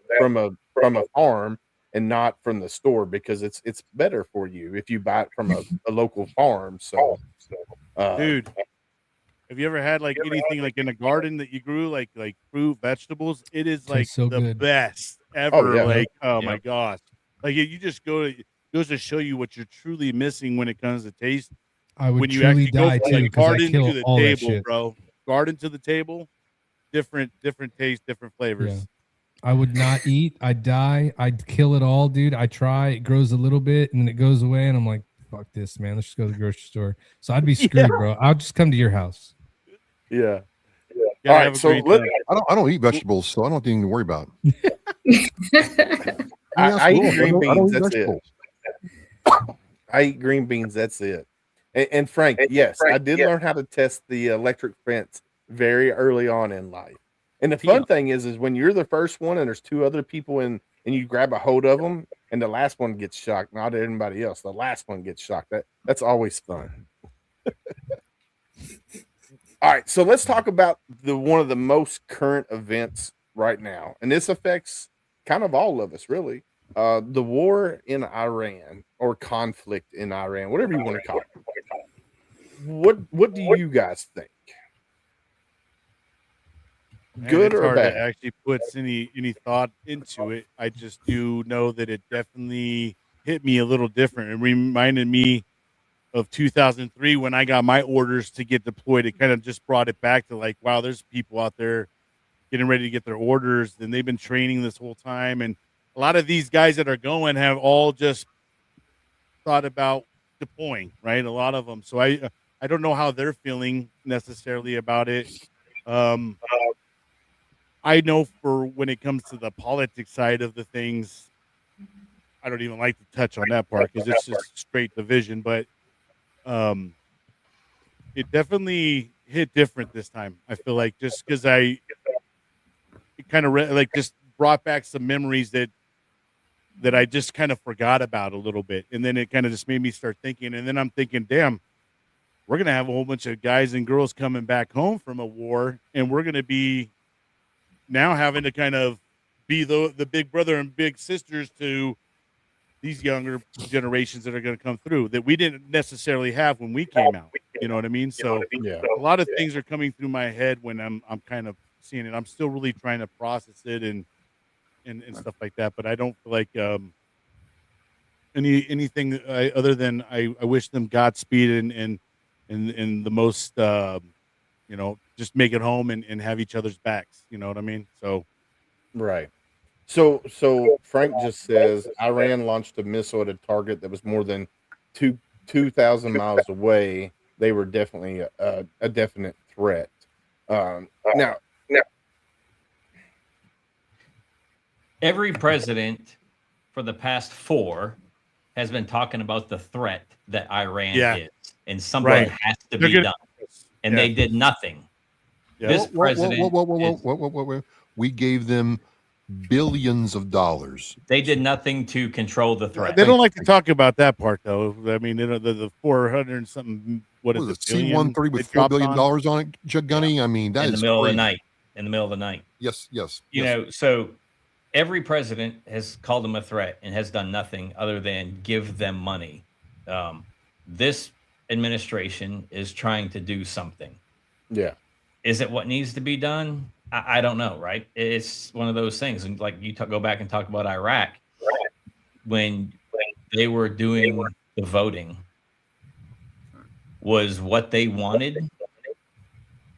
a farm and not from the store because it's better for you if you buy it from a local farm. So, Dude, have you ever had like anything like in a garden that you grew, like fruit, vegetables? It is like Tastes so the good. best ever. yeah. Like, oh Yeah. my gosh. Like you just goes to show you what you're truly missing when it comes to taste. I would When you truly actually go die from too like because I garden kill to the all that table, shit. bro. Garden to the table, different taste, different flavors. Yeah. I would not eat. I'd die. I'd kill it all, dude. I try. It grows a little bit and then it goes away, and I'm like, fuck this, man. Let's just go to the grocery store. So I'd be screwed, bro. I'll just come to your house. yeah. Gotta All have right, a so great let- time. I don't eat vegetables, so I don't have anything to worry about. I eat Willis, green I don't beans. eat That's it. vegetables. I eat green beans. That's it. And Frank, yes, I did learn how to test the electric fence very early on in life. And the fun thing is when you're the first one and there's two other people and you grab a hold of them and the last one gets shocked, not everybody else. The last one gets shocked. That's always fun. All right, so let's talk about one of the most current events right now, and this affects kind of all of us, really. The war in Iran or conflict in Iran, whatever you want to call it. What do you guys think? Man, Good it's or hard bad? to actually puts any thought into it. I just do know that it definitely hit me a little different. It reminded me of 2003 when I got my orders to get deployed. It kind of just brought it back to like, wow, there's people out there getting ready to get their orders, and they've been training this whole time. And a lot of these guys that are going have all just thought about deploying, right? A lot of them. So I don't know how they're feeling necessarily about it. I know for when it comes to the politics side of the things, I don't even like to touch on that part because it's just straight division. But it definitely hit different this time. I feel like just because it kind of just brought back some memories that I just kind of forgot about a little bit, and then it kind of just made me start thinking. And then I'm thinking, damn, we're gonna have a whole bunch of guys and girls coming back home from a war, and we're gonna be now having to kind of be the big brother and big sisters to these younger generations that are going to come through that we didn't necessarily have when we came out. You know what I mean? So Yeah. a lot of things are coming through my head when I'm kind of seeing it. I'm still really trying to process it and stuff like that. But I don't feel like anything other than I wish them Godspeed and the most just make it home and have each other's backs. You know what I mean? So Right. So Frank just says Iran launched a missile at a target that was more than 2,000 miles away. They were definitely a definite threat. Now, Every president for the past 4 has been talking about the threat that Iran Yeah. is, and something Right. has to They're be gonna- done. And Yeah. they did nothing. Yeah. This president, is- Whoa. We gave them billions of dollars. they did nothing to control the threat. They don't like to talk about that part, though. I mean, the 400 and something. What is Was it? it C-130 billion with they $4 dropped billion on? on it, Jud Gunny? I mean, that in the is middle of crazy. the night. In the middle of the night. Yes. You know, so every president has called them a threat and has done nothing other than give them money. This administration is trying to do something. Yeah. Is it what needs to be done? I don't know, right? It's one of those things. And like you go back and talk about Iraq, when they were doing the voting, was what they wanted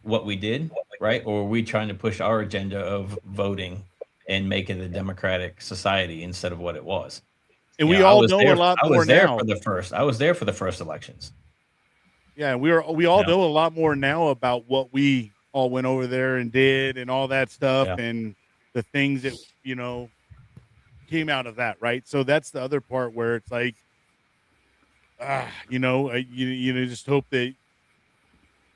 what we did, right? Or were we trying to push our agenda of voting and make it a democratic society instead of what it was? And You we I all was know there- a lot I more was there now. for the first. I was there for the first elections. Yeah, we all Yeah. know a lot more now about what we all went over there and did and all that stuff Yeah. and the things that came out of that, right? So that's the other part where it's like, you just hope that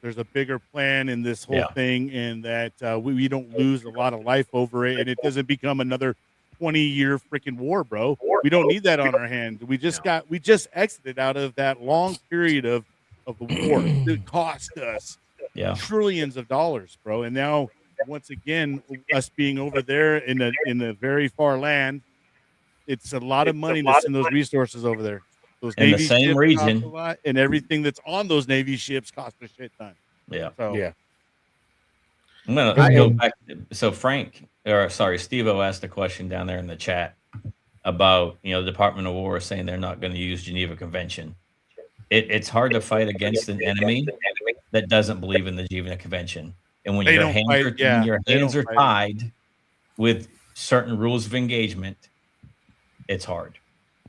there's a bigger plan in this whole Yeah. thing, and that we don't lose a lot of life over it, and it doesn't become another 20-year freaking war, bro. We don't need that on our hands. We just exited out of that long period of the war. It cost us Yeah. trillions of dollars, bro. And now, once again, us being over there in the very far land, it's a lot of money to send those resources over there. Those In the Navy same ships cost region. a lot, and everything that's on those Navy ships cost a shit ton. Yeah. So Yeah. I'm gonna go back. So Steve-O asked a question down there in the chat about the Department of War saying they're not going to use Geneva Convention. It's hard to fight against an enemy that doesn't believe in the Geneva Convention, and when They your don't hands fight- are yeah, when your they hands don't are fight tied with certain rules of engagement, it's hard.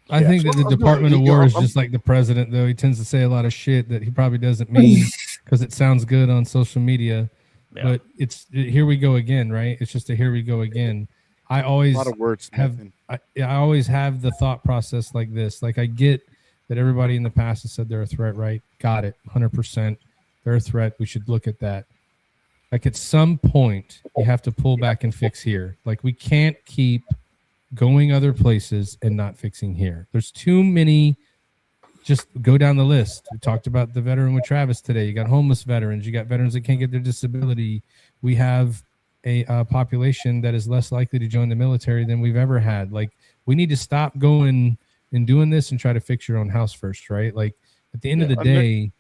I think that the Department of War is just like the president, though. He tends to say a lot of shit that he probably doesn't mean because it sounds good on social media. Yeah. But here we go again, right? It's just a here we go again. I a always lot of words. have I always have the thought process like this. Like, I get that everybody in the past has said they're a threat, right? Got it, 100%. They're a threat. We should look at that. Like, at some point, you have to pull back and fix here. Like, we can't keep going other places and not fixing here. There's too many. Just go down the list. We talked about the veteran with Travis today. You got homeless veterans. You got veterans that can't get their disability. We have a population that is less likely to join the military than we've ever had. Like, we need to stop going and doing this and try to fix your own house first, right? Like, at the end of the day,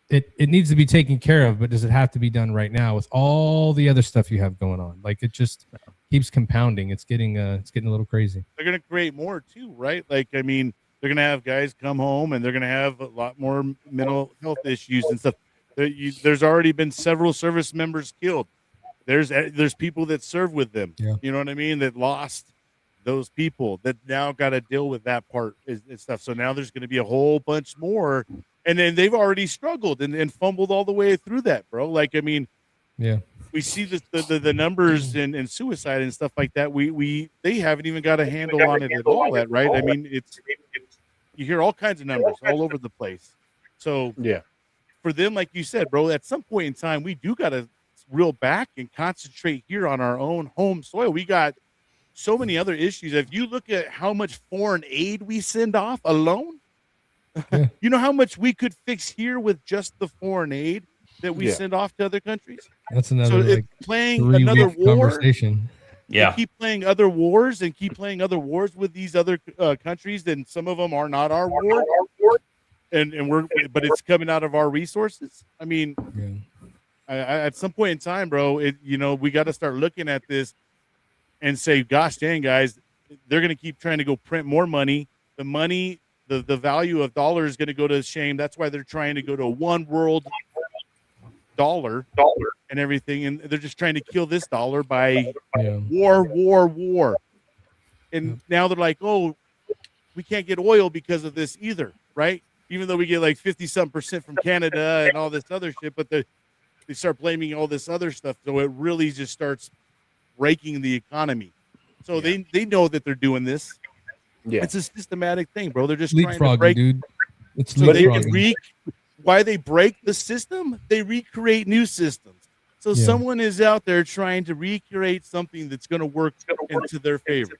it needs to be taken care of, but does it have to be done right now with all the other stuff you have going on? Like, it just keeps compounding. It's getting a little crazy. They're going to create more too, right? Like, I mean, they're going to have guys come home and they're going to have a lot more mental health issues and stuff. There's already been several service members killed. There's people that serve with them. Yeah. You know what I mean? That lost those people that now got to deal with that part and stuff. So now there's going to be a whole bunch more. And then they've already struggled and fumbled all the way through that, bro. Like, I mean, Yeah. we see the numbers and suicide and stuff like that. They haven't even got a handle on it at all. That right? I mean, it's you hear all kinds of numbers all over the place. So Yeah. for them, like you said, bro, at some point in time, we do got to reel back and concentrate here on our own home soil. We got so many other issues. If you look at how much foreign aid we send off alone, Yeah. you know how much we could fix here with just the foreign aid that we Yeah. send off to other countries. That's So another like it's playing another 3-week war. conversation. Yeah. Keep playing other wars and keep playing other wars with these other countries. Then some of them are not our war, but it's coming out of our resources. I mean, Yeah. at some point in time, bro, we got to start looking at this and say, gosh dang, guys, they're going to keep trying to go print more money. The money, the value of dollar is going to go to shame. That's why they're trying to go to a one world dollar and everything. And they're just trying to kill this dollar by Yeah. war. And now they're like, oh, we can't get oil because of this either, right? Even though we get like 50-some% from Canada and all this other shit, but they start blaming all this other stuff. So it really just starts breaking the economy. So they know that they're doing this. Yeah. It's a systematic thing, bro. They're just trying to Leapfrogging, break. dude. It's So they can leapfrogging. why they break the system, they recreate new systems. So Yeah. someone is out there trying to recreate something that's going to work into their favor.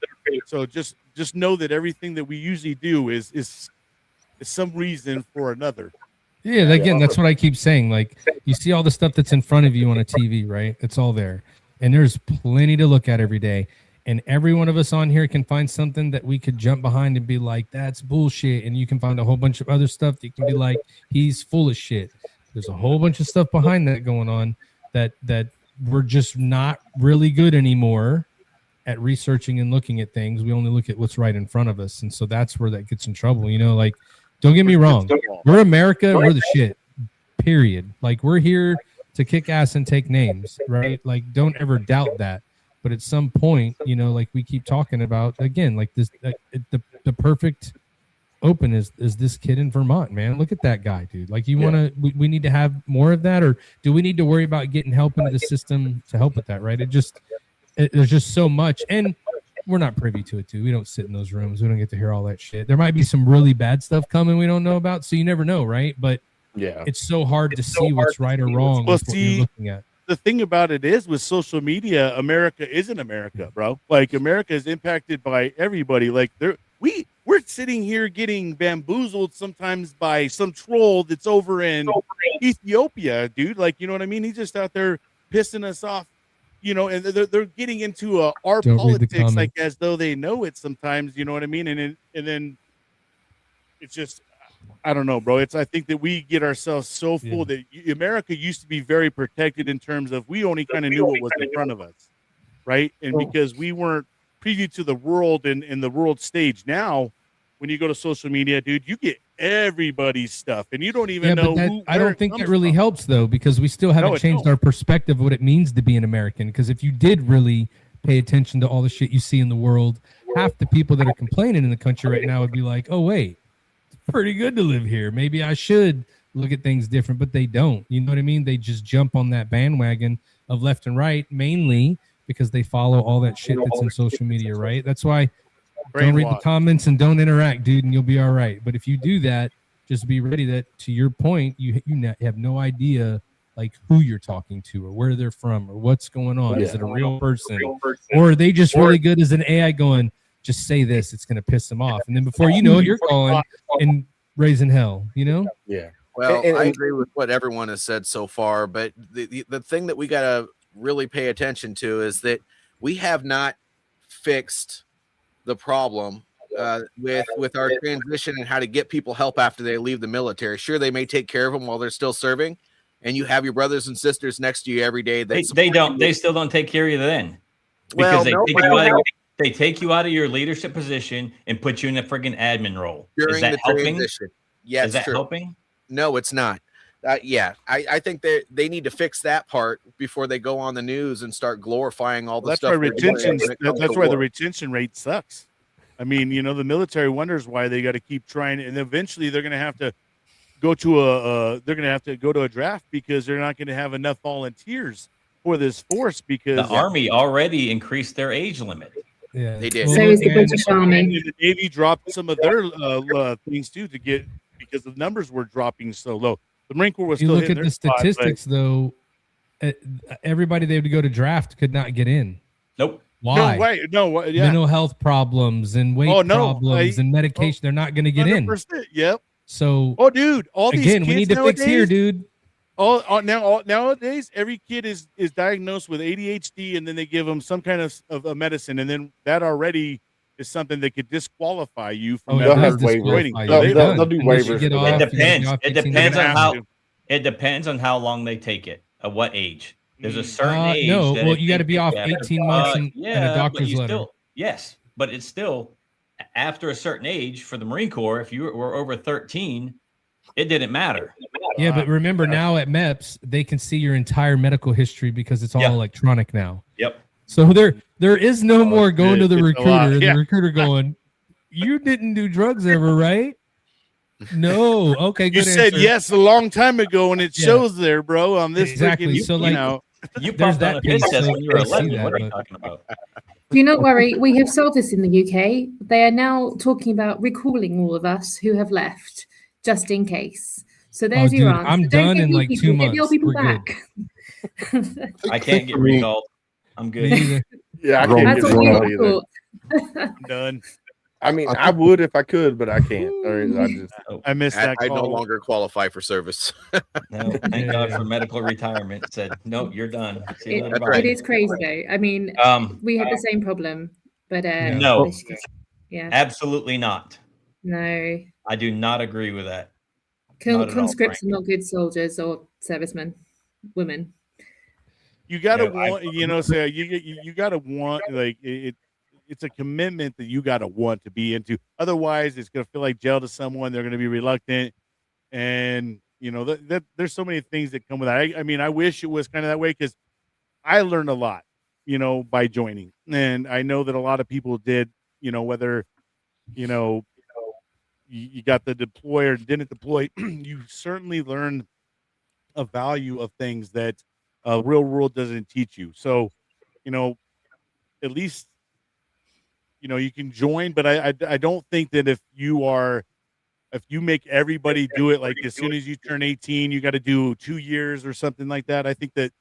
So just know that everything that we usually do is some reason for another. Yeah, again, that's what I keep saying. Like, you see all the stuff that's in front of you on a TV, right? It's all there. And there's plenty to look at every day. And every one of us on here can find something that we could jump behind and be like, that's bullshit. And you can find a whole bunch of other stuff that you can be like, he's full of shit. There's a whole bunch of stuff behind that going on that we're just not really good anymore at researching and looking at things. We only look at what's right in front of us. And so that's where that gets in trouble. You know, like, don't get me wrong. We're America and we're the shit, period. Like, we're here to kick ass and take names, right? Like, don't ever doubt that. But at some point, you know, like we keep talking about, again, like this, the perfect open is this kid in Vermont, man. Look at that guy, dude. Like, you want to, we need to have more of that, or do we need to worry about getting help into the system to help with that, right? There's just so much, and we're not privy to it, too. We don't sit in those rooms. We don't get to hear all that shit. There might be some really bad stuff coming we don't know about, so you never know, right? But Yeah. it's so hard to see what's right or wrong with what you're looking at. The thing about it is, with social media, America isn't America, bro. Like, America is impacted by everybody. Like, we're sitting here getting bamboozled sometimes by some troll that's over in Ethiopia, dude. Like, you know what I mean? He's just out there pissing us off, you know, and they're getting into our Don't read the politics like comments. as though they know it sometimes, you know what I mean? And then it's just, I don't know, bro. I think that we get ourselves so full that America used to be very protected in terms of we only kind of knew what was in front of us, right? And because we weren't preview to the world and the world stage. Now, when you go to social media, dude, you get everybody's stuff, and you don't even know. I don't think that really helps, though, because we still haven't changed our perspective of what it means to be an American. Because if you did really pay attention to all the shit you see in the world, half the people that are complaining in the country right now would be like, oh, wait, it's pretty good to live here. Maybe I should look at things different, but they don't. You know what I mean? They just jump on that bandwagon of left and right, mainly because they follow all that shit that's in social media, right? That's why don't read the comments and don't interact, dude, and you'll be all right. But if you do that, just be ready that, to your point, you have no idea like who you're talking to or where they're from or what's going on. Is it a real person? Or are they just really good as an AI going, just say this, it's going to piss them off. And then before you know it, you're calling and raising hell, you know? Yeah. Well, I agree with what everyone has said so far, but the thing that we got to really pay attention to is that we have not fixed the problem with our transition and how to get people help after they leave the military. Sure, they may take care of them while they're still serving, and you have your brothers and sisters next to you every day. They still don't take care of you then, because they take you out of your leadership position and put you in a friggin' admin role. During is that the helping? transition. Yes, is that helping? No, it's not. I think they need to fix that part before they go on the news and start glorifying all the stuff. That's why the retention rate sucks. I mean, you know, the military wonders why they got to keep trying, and eventually they're going to have to go to a draft because they're not going to have enough volunteers for this force. Because the Army already increased their age limit. Yeah, they did. So is the British Army. And the Navy dropped some of their things too because the numbers were dropping so low. The Marine Corps was you still look at the statistics, though. Everybody they would go to draft could not get in. Nope. Why? Yeah. Mental health problems and weight problems and medication. They're not going to get 100%, in. Yep. So, dude, all these kids we need to fix here, dude. Nowadays, every kid is diagnosed with ADHD, and then they give them some kind of a medicine, and then that already is something that could disqualify you from they'll have waivers. They'll do waivers. It depends on how long they take it. At what age? There's a certain age. No, well, you got to be off 18 months and a doctor's letter. Yes, but it's still after a certain age for the Marine Corps. If you were over 13, it didn't matter. Yeah, but remember now at MEPS, they can see your entire medical history because it's all electronic now. Yep. So there is no more going to the recruiter. The recruiter going, you didn't do drugs ever, right? No. Okay, good You said answer. yes a long time ago, and it shows there, bro. On this exactly. So you popped on a piss test when you were 11. What are you talking about? Do not worry, we have solved this in the UK. They are now talking about recalling all of us who have left, just in case. So there's Oh, your dude, answer. I'm Don't done get in new like 2 people, get the old months. people We're good. back. I can't get for me- recalled. I'm Me good. either. Yeah, I Roll can't That's get what we recalled all either. thought. I'm done. I mean, I I would if I could, but I can't. I just I missed that I no call. longer qualify for service. No, thank God Yeah. for medical retirement. Said, nope, you're done. See you later. That's bye." It is crazy though. I mean, we had the same problem, but Yeah. No. this just- yeah, Absolutely not. no. I do not agree with that. Not at all, Conscripts are not good soldiers or servicemen, women. You gotta No, I- want, so you gotta want like it. It's a commitment that you gotta want to be into. Otherwise, it's gonna feel like jail to someone. They're gonna be reluctant, and that there's so many things that come with that. I mean, I wish it was kind of that way because I learned a lot, by joining, and I know that a lot of people did. Whether you got the deploy or didn't deploy, you certainly learned a value of things that real world doesn't teach you. So, at least you can join, but I don't think that if you make everybody do it like as soon as you turn 18, you got to do 2 years or something like that. I think that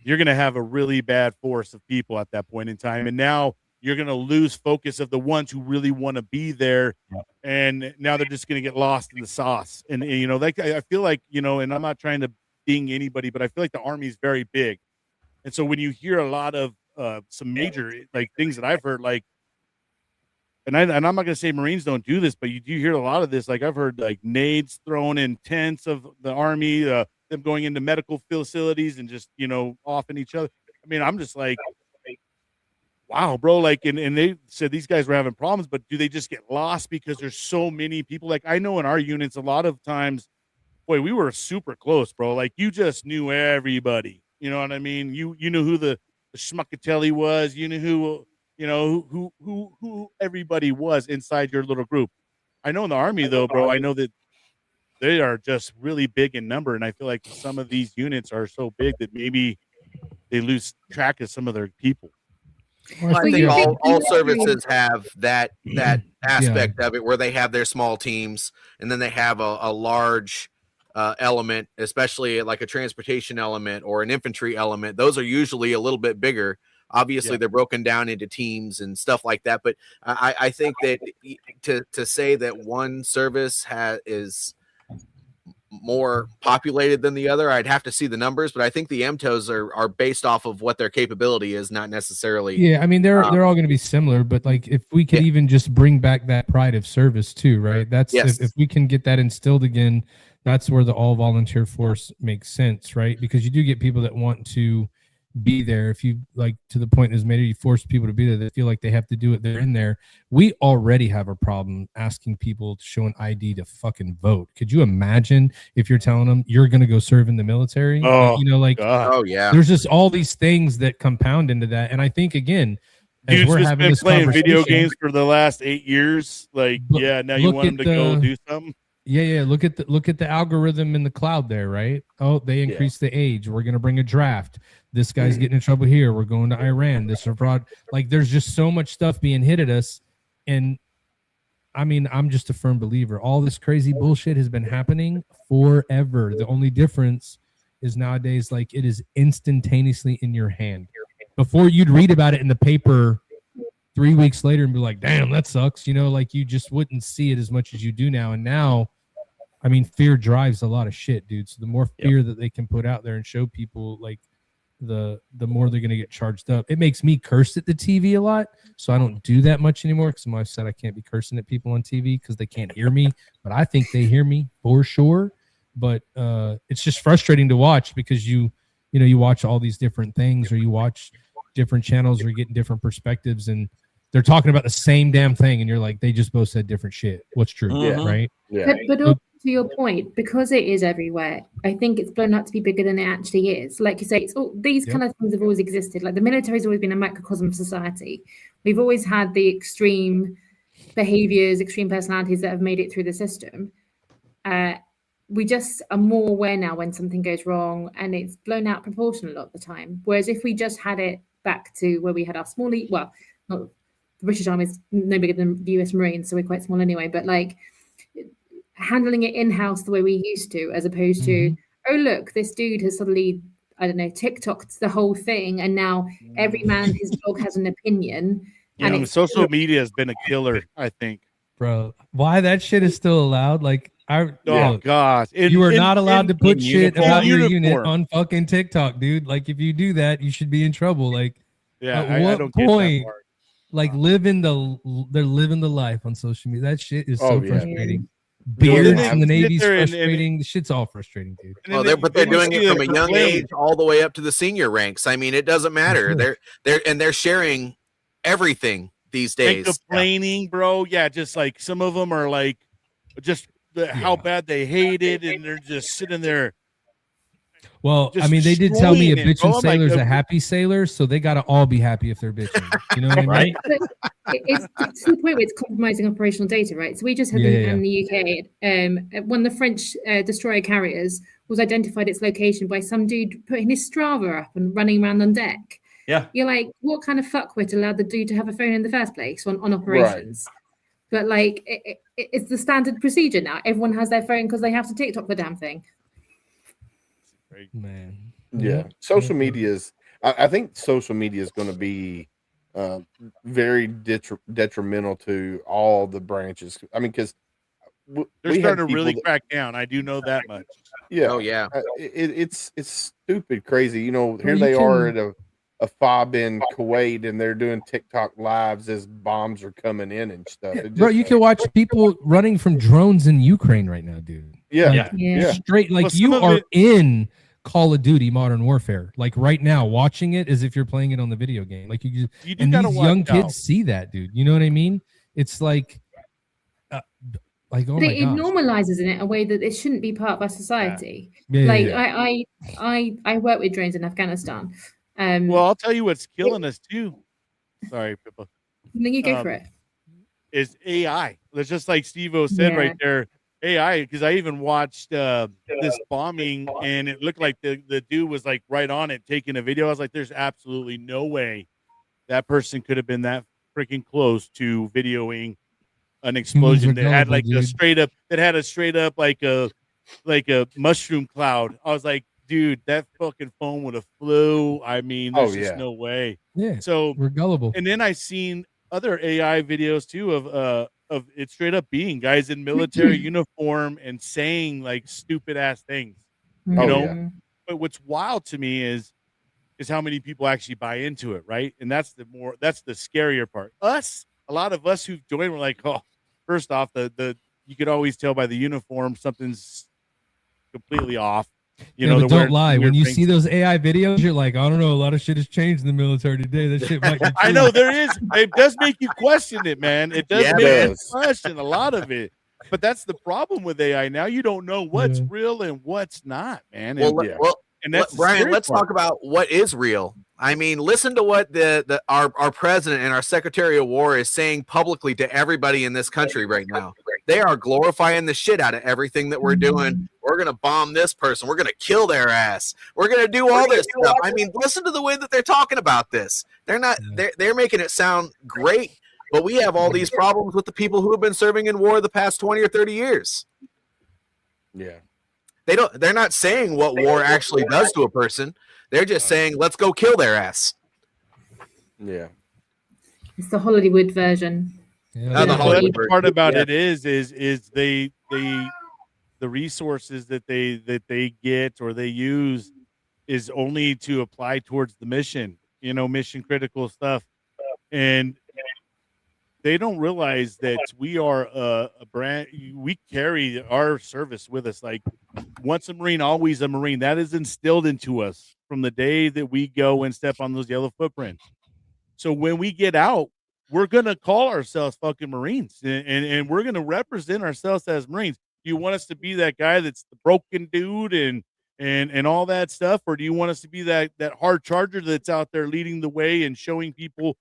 you're going to have a really bad force of people at that point in time, and now you're going to lose focus of the ones who really want to be there. Yep. And now they're just going to get lost in the sauce. And like I feel like, and I'm not trying to ding anybody, but I feel like the Army is very big. And so when you hear a lot of some major like things that I've heard, like, and I'm not going to say Marines don't do this, but you do hear a lot of this. Like I've heard like nades thrown in tents of the Army, them going into medical facilities and just, offing each other. I mean, I'm just like, wow, bro. Like, and they said these guys were having problems, but do they just get lost because there's so many people? Like, I know in our units, a lot of times, boy, we were super close, bro. Like, you just knew everybody. You know what I mean? You knew who the Schmuckatelli was. You knew who everybody was inside your little group. I know in the Army, though, bro, I know that they are just really big in number, and I feel like some of these units are so big that maybe they lose track of some of their people. Well, I So think you think all military- services have that aspect of it where they have their small teams and then they have a large element, especially like a transportation element or an infantry element. Those are usually a little bit bigger. Obviously, they're broken down into teams and stuff like that. But I think that to say that one service is more populated than the other, I'd have to see the numbers, but I think the MTOs are based off of what their capability is, not necessarily. Yeah, I mean they're all going to be similar, but like if we could even just bring back that pride of service too, right? That's if we can get that instilled again, that's where the all volunteer force makes sense, right? Because you do get people that want to be there. If you like to the point is made, you force people to be there, they feel like they have to do it. They're in there. We already have a problem asking people to show an ID to fucking vote. Could you imagine if you're telling them you're going to go serve in the military? Oh, like God. Oh yeah, there's just all these things that compound into that. And I think again, as Dude's we're just having been this playing video conversation- games for the last 8 years. Like, Look- now you look want him at to go the- do something? Yeah. Look at the algorithm in the cloud there, right? Oh, they increased the age. We're gonna bring a draft. This guy's getting in trouble here. We're going to Iran. This abroad. Like, there's just so much stuff being hit at us. And I mean, I'm just a firm believer. All this crazy bullshit has been happening forever. The only difference is nowadays, like, it is instantaneously in your hand. Before you'd read about it in the paper 3 weeks later and be like, damn, that sucks. Like you just wouldn't see it as much as you do now. And now, I mean, fear drives a lot of shit, dude. So the more fear that they can put out there and show people, like, the more they're going to get charged up. It makes me curse at the TV a lot, so I don't do that much anymore because my wife said I can't be cursing at people on TV because they can't hear me, but I think they hear me for sure. But it's just frustrating to watch because you watch all these different things, or you watch different channels, or getting different perspectives, and they're talking about the same damn thing, and you're like, they just both said different shit. What's true, Yeah. right? yeah. But also to your point, because it is everywhere, I think it's blown out to be bigger than it actually is. Like you say, it's all these kind of things have always existed. Like the military's always been a microcosm of society. We've always had the extreme behaviors, extreme personalities that have made it through the system. We just are more aware now when something goes wrong, and it's blown out proportion a lot of the time. Whereas if we just had it back to where we had our small, well, not the British Army is no bigger than the US Marines, so we're quite small anyway. But like handling it in house the way we used to, as opposed to, oh look, this dude has suddenly, I don't know, TikToked the whole thing, and now every man and his dog has an opinion. And it's social media has been a killer, I think. Bro, why that shit is still allowed? Like, Oh look, gosh, you are not allowed to put shit uniform. about your unit Uniform. on fucking TikTok, dude. Like, if you do that, you should be in trouble. Like, Yeah, at I what don't get that point? part. Like, they're living the life on social media. That shit is so Oh, yeah. frustrating. Doing Beards it- in the sit Navy's there and- frustrating. The shit's all frustrating, dude. And Well, then they're you doing see it from them a young complain. age all the way up to the senior ranks. I mean, it doesn't matter. They're sharing everything these And days. complaining, bro. Yeah, just like some of them are like, just how bad they hate it, and they're just sitting there. Well, I Just mean, they did tell me a destroying it, bro. bitching I'm like, sailor's a happy sailor, so they got to all be happy if they're bitching. You know what I mean? Right? It's to the point where it's compromising operational data, right? So we just had in the UK, one of the French destroyer carriers was identified its location by some dude putting his Strava up and running around on deck. Yeah. You're like, what kind of fuckwit allowed the dude to have a phone in the first place on operations? But like, it's the standard procedure now. Everyone has their phone because they have to TikTok the damn thing. Man. Yeah, social media is. I think social media is going to be very detrimental to all the branches. I mean, because They're starting to really crack down. I do know that much. Yeah. Oh yeah. It's stupid, crazy. You know, here you they are can- at a fob in Kuwait, and they're doing TikTok lives as bombs are coming in and stuff. It Bro, just- you can watch people running from drones in Ukraine right now, dude. Yeah, Like, Yeah. straight like Well, some you of are it- in Call of Duty Modern Warfare, like right now, watching it as if you're playing it on the video game. Like you You do and gotta these watch young out. kids see that, dude. You know what I mean? It's like oh But my it gosh. normalizes in it a way that it shouldn't be part of our society. Yeah, yeah, Like yeah. I work with drones in Afghanistan. Well, I'll tell you what's killing us too. Sorry, Pippa. then you go for it. Is AI. It's just like Steve-O said Yeah. right there. AI, because I even watched this bombing, and it looked like the dude was like right on it taking a video. I was like, there's absolutely no way that person could have been that freaking close to videoing an explosion that had gullible, like a dude. straight up like a mushroom cloud. I was like, dude, that fucking phone would have flew. I mean, there's just no way. Yeah, So we're gullible. and then I seen other AI videos too of it straight up being guys in military uniform and saying like stupid ass things. Oh, know, yeah. But what's wild to me is how many people actually buy into it, right? And that's the scarier part. A lot of us who've joined, we're like, oh, first off, the you could always tell by the uniform something's completely off. You know, but they're don't wearing lie. weird When you things. see those AI videos, you're like, I don't know. A lot of shit has changed in the military today. That shit might be I true. know there is. It does make you question it, man. It does Yeah, it make you does. question a lot of it. But that's the problem with AI. Now you don't know what's Yeah. real and what's not, man. Well, And, Yeah. and that's the Brian, scary let's part. talk about what is real. I mean, listen to what our president and our Secretary of War is saying publicly to everybody in this country right now. They are glorifying the shit out of everything that we're doing. We're gonna bomb this person. We're gonna kill their ass. We're gonna do all this stuff. I mean, listen to the way that they're talking about this. They're not. They're making it sound great, but we have all these problems with the people who have been serving in war the past 20 or 30 years. Yeah. They're not saying what war actually does to a person. They're just saying, let's go kill their ass. Yeah. It's the Hollywood version. Yeah, the Well, that's Hollywood the part version, about yeah. it is they the resources that they get or they use is only to apply towards the mission, mission critical stuff. And they don't realize that we are a brand. We carry our service with us. Like once a Marine, always a Marine. That is instilled into us from the day that we go and step on those yellow footprints. So when we get out, we're gonna call ourselves fucking Marines, and we're gonna represent ourselves as Marines. Do you want us to be that guy that's the broken dude and all that stuff, or do you want us to be that hard charger that's out there leading the way and showing people,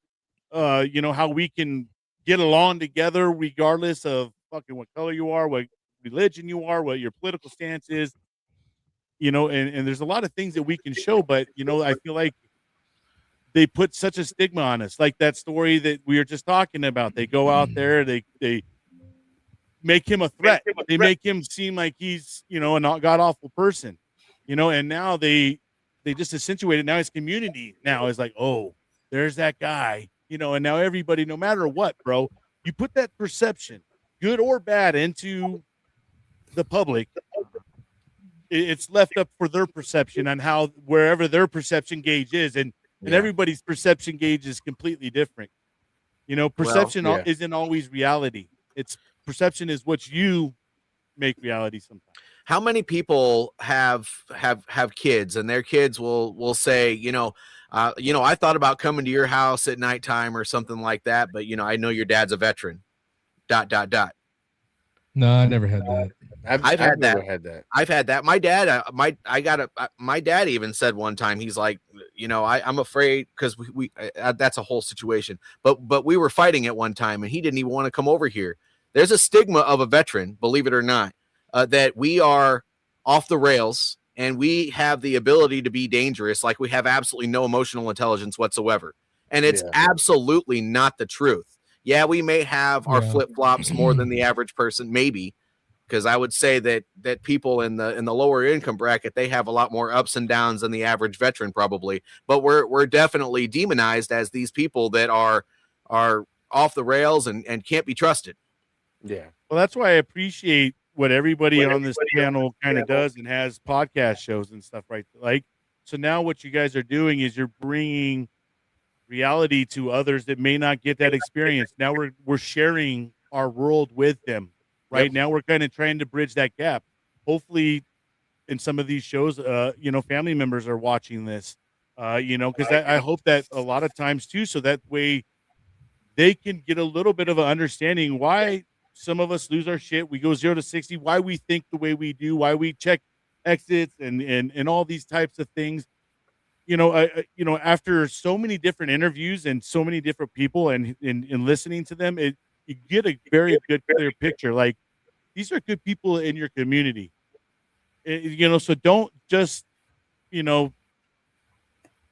how we can get along together regardless of fucking what color you are, what religion you are, what your political stance is, and there's a lot of things that we can show, but I feel like they put such a stigma on us, like that story that we were just talking about. They go out there, they make him a threat. They make him seem like he's, a god awful person, and now they just accentuate it. Now his community now is like, oh, there's that guy, and now everybody, no matter what, bro, you put that perception, good or bad, into the public, it's left up for their perception on how, wherever their perception gauge is. And everybody's perception gauge is completely different. Perception yeah. isn't always reality. It's perception is what you make reality sometimes. How many people have kids, and their kids will say, I thought about coming to your house at nighttime or something like that, but I know your dad's a veteran. ... No, I never had that. I've had never that. had that. I've had that. My dad, my dad even said one time, he's like, I'm afraid, because we that's a whole situation. But we were fighting at one time, and he didn't even want to come over here. There's a stigma of a veteran, believe it or not, that we are off the rails and we have the ability to be dangerous. Like, we have absolutely no emotional intelligence whatsoever. And it's absolutely not the truth. Yeah, we may have our flip-flops more than the average person, maybe, because I would say that people in the lower income bracket, they have a lot more ups and downs than the average veteran, probably. But we're definitely demonized as these people that are off the rails and can't be trusted. Yeah. Well, that's why I appreciate what everybody on this panel kind of does and has podcast shows and stuff, right? Like, so now what you guys are doing is you're bringing reality to others that may not get that experience. Now we're sharing our world with them. Right now, we're kind of trying to bridge that gap. Hopefully, in some of these shows, family members are watching this, because I hope that a lot of times too, so that way they can get a little bit of an understanding why some of us lose our shit. We go 0 to 60, why we think the way we do, why we check exits and all these types of things. After so many different interviews and so many different people and listening to them, you get a very good, clear picture. Like, these are good people in your community, so don't just,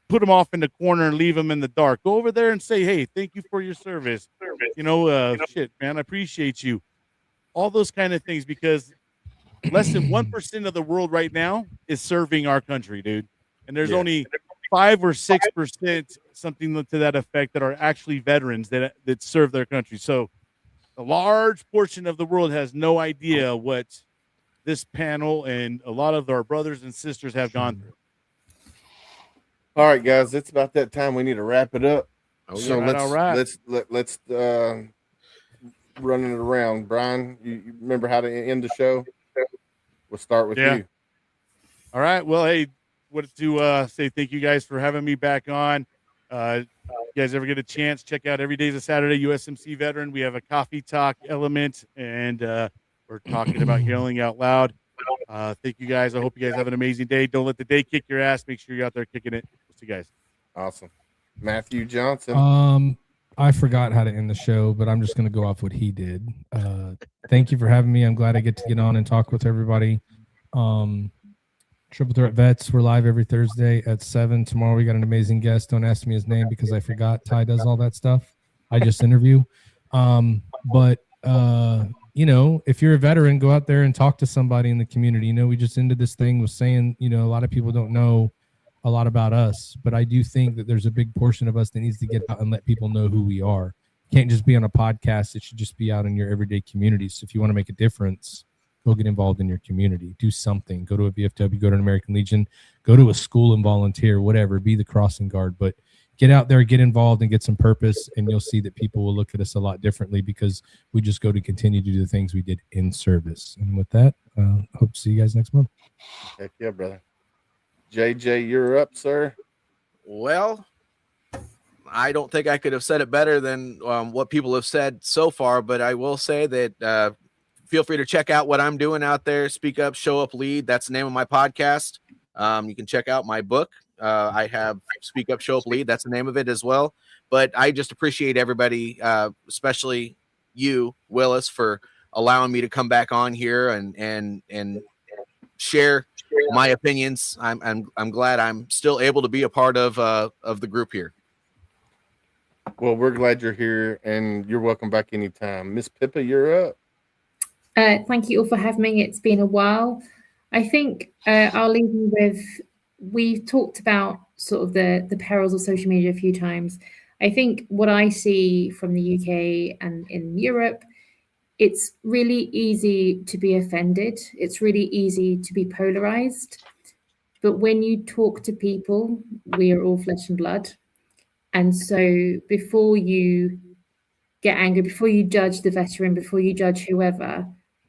put them off in the corner and leave them in the dark. Go over there and say, hey, thank you for your service. Shit, man, I appreciate you. All those kind of things, because less than 1% of the world right now is serving our country, dude. And there's only 5 or 6%, something to that effect, that are actually veterans that serve their country. So a large portion of the world has no idea what this panel and a lot of our brothers and sisters have gone through. All right, guys, it's about that time. We need to wrap it up. So let's run it around. Brian, you remember how to end the show? We'll start with you. All right. Well, hey, wanted to say thank you guys for having me back on. You guys ever get a chance, check out Every Day's a Saturday, USMC Veteran. We have a coffee talk element, and we're talking about yelling out loud. Thank you guys. I hope you guys have an amazing day. Don't let the day kick your ass. Make sure you're out there kicking it. We'll see you guys. Awesome. Matthew Johnson. I forgot how to end the show, but I'm just going to go off what he did. Thank you for having me. I'm glad I get to get on and talk with everybody. Triple Threat Vets, we're live every Thursday at 7. Tomorrow we got an amazing guest. Don't ask me his name because I forgot. Ty does all that stuff. I just interview. If you're a veteran, go out there and talk to somebody in the community. We just ended this thing with saying, a lot of people don't know a lot about us, but I do think that there's a big portion of us that needs to get out and let people know who we are. Can't just be on a podcast. It should just be out in your everyday community. So if you want to make a difference, go get involved in your community. Do something. Go to a VFW, go to an American Legion, go to a school and volunteer, whatever. Be the crossing guard. But get out there, get involved, and get some purpose, and you'll see that people will look at us a lot differently because we just go to continue to do the things we did in service. And with that, hope to see you guys next month. Heck yeah, brother. JJ, you're up, sir. Well, I don't think I could have said it better than what people have said so far, but I will say that feel free to check out what I'm doing out there. Speak Up, Show Up, Lead. That's the name of my podcast. You can check out my book. I have Speak Up, Show Up, Lead. That's the name of it as well. But I just appreciate everybody, especially you, Willis, for allowing me to come back on here and share my opinions. I'm glad I'm still able to be a part of the group here. Well, we're glad you're here, and you're welcome back anytime. Miss Pippa, you're up. Thank you all for having me. It's been a while. I think I'll leave you with, we've talked about sort of the perils of social media a few times. I think what I see from the UK and in Europe, it's really easy to be offended. It's really easy to be polarized. But when you talk to people, we are all flesh and blood. And so before you get angry, before you judge the veteran, before you judge whoever,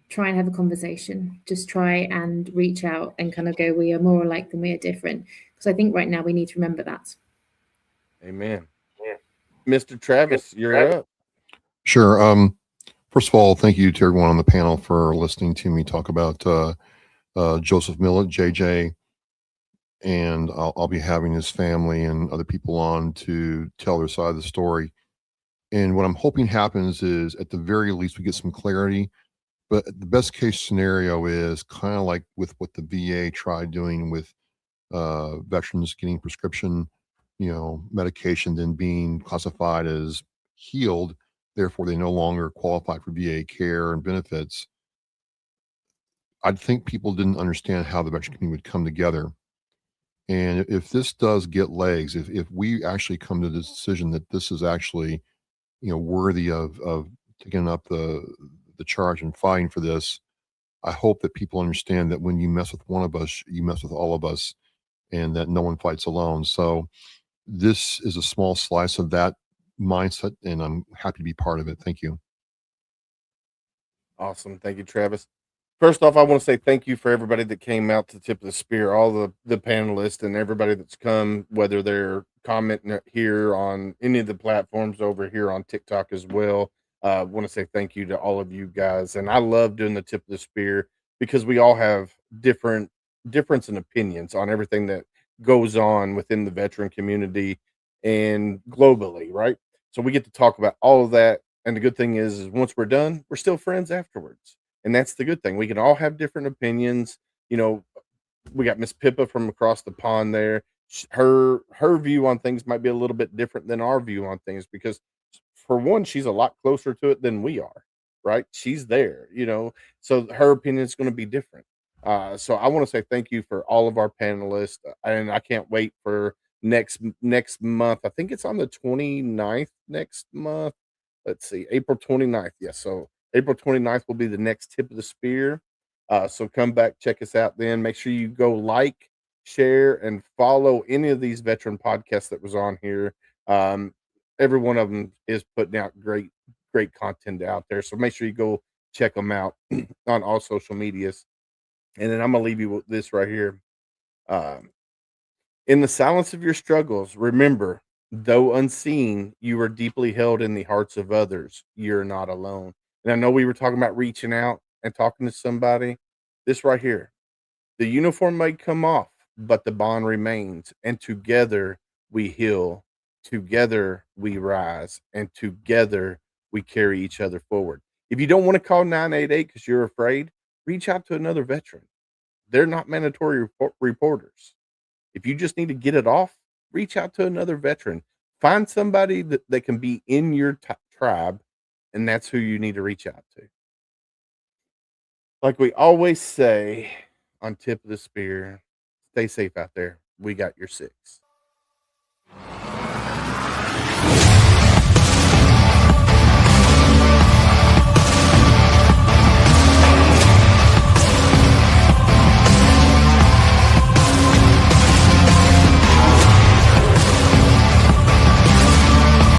try and have a conversation. Just try and reach out and kind of go, we are more alike than we are different. Because I think right now we need to remember that. Amen. Mr. Travis, you're up. Sure. First of all, thank you to everyone on the panel for listening to me talk about Joseph Millett, JJ, and I'll be having his family and other people on to tell their side of the story. And what I'm hoping happens is, at the very least, we get some clarity. But the best case scenario is kind of like with what the VA tried doing with veterans getting prescription, medication, then being classified as healed. Therefore, they no longer qualify for VA care and benefits. I think people didn't understand how the veteran community would come together. And if this does get legs, if we actually come to the decision that this is actually, worthy of taking up the charge and fighting for this, I hope that people understand that when you mess with one of us, you mess with all of us, and that no one fights alone. So this is a small slice of that mindset, and I'm happy to be part of it. Thank you. Awesome. Thank you, Travis. First off, I want to say thank you for everybody that came out to Tip of the Spear, all the panelists and everybody that's come, whether they're commenting here on any of the platforms over here on TikTok as well. I want to say thank you to all of you guys. And I love doing the Tip of the Spear because we all have difference in opinions on everything that goes on within the veteran community and globally, right? So we get to talk about all of that. And the good thing is once we're done, we're still friends afterwards. And that's the good thing. We can all have different opinions. We got Miss Pippa from across the pond there. Her view on things might be a little bit different than our view on things because, for one, she's a lot closer to it than we are, right? She's there, so her opinion is going to be different. So I want to say thank you for all of our panelists, and I can't wait for next month. I think it's on the 29th next month. Let's see, April 29th. Yes, so April 29th will be the next Tip of the Spear. So come back, check us out then. Make sure you go like, share, and follow any of these veteran podcasts that was on here. Every one of them is putting out great content out there. So make sure you go check them out on all social medias. And then I'm going to leave you with this right here. In the silence of your struggles, remember, though unseen, you are deeply held in the hearts of others. You're not alone. And I know we were talking about reaching out and talking to somebody. This right here, the uniform may come off, but the bond remains. And together we heal. Together we rise. And together we carry each other forward. If you don't want to call 988 because you're afraid, reach out to another veteran. They're not mandatory reporters. If you just need to get it off, reach out to another veteran. Find somebody that can be in your tribe, and that's who you need to reach out to. Like we always say on Tip of the Spear, stay safe out there. We got your six.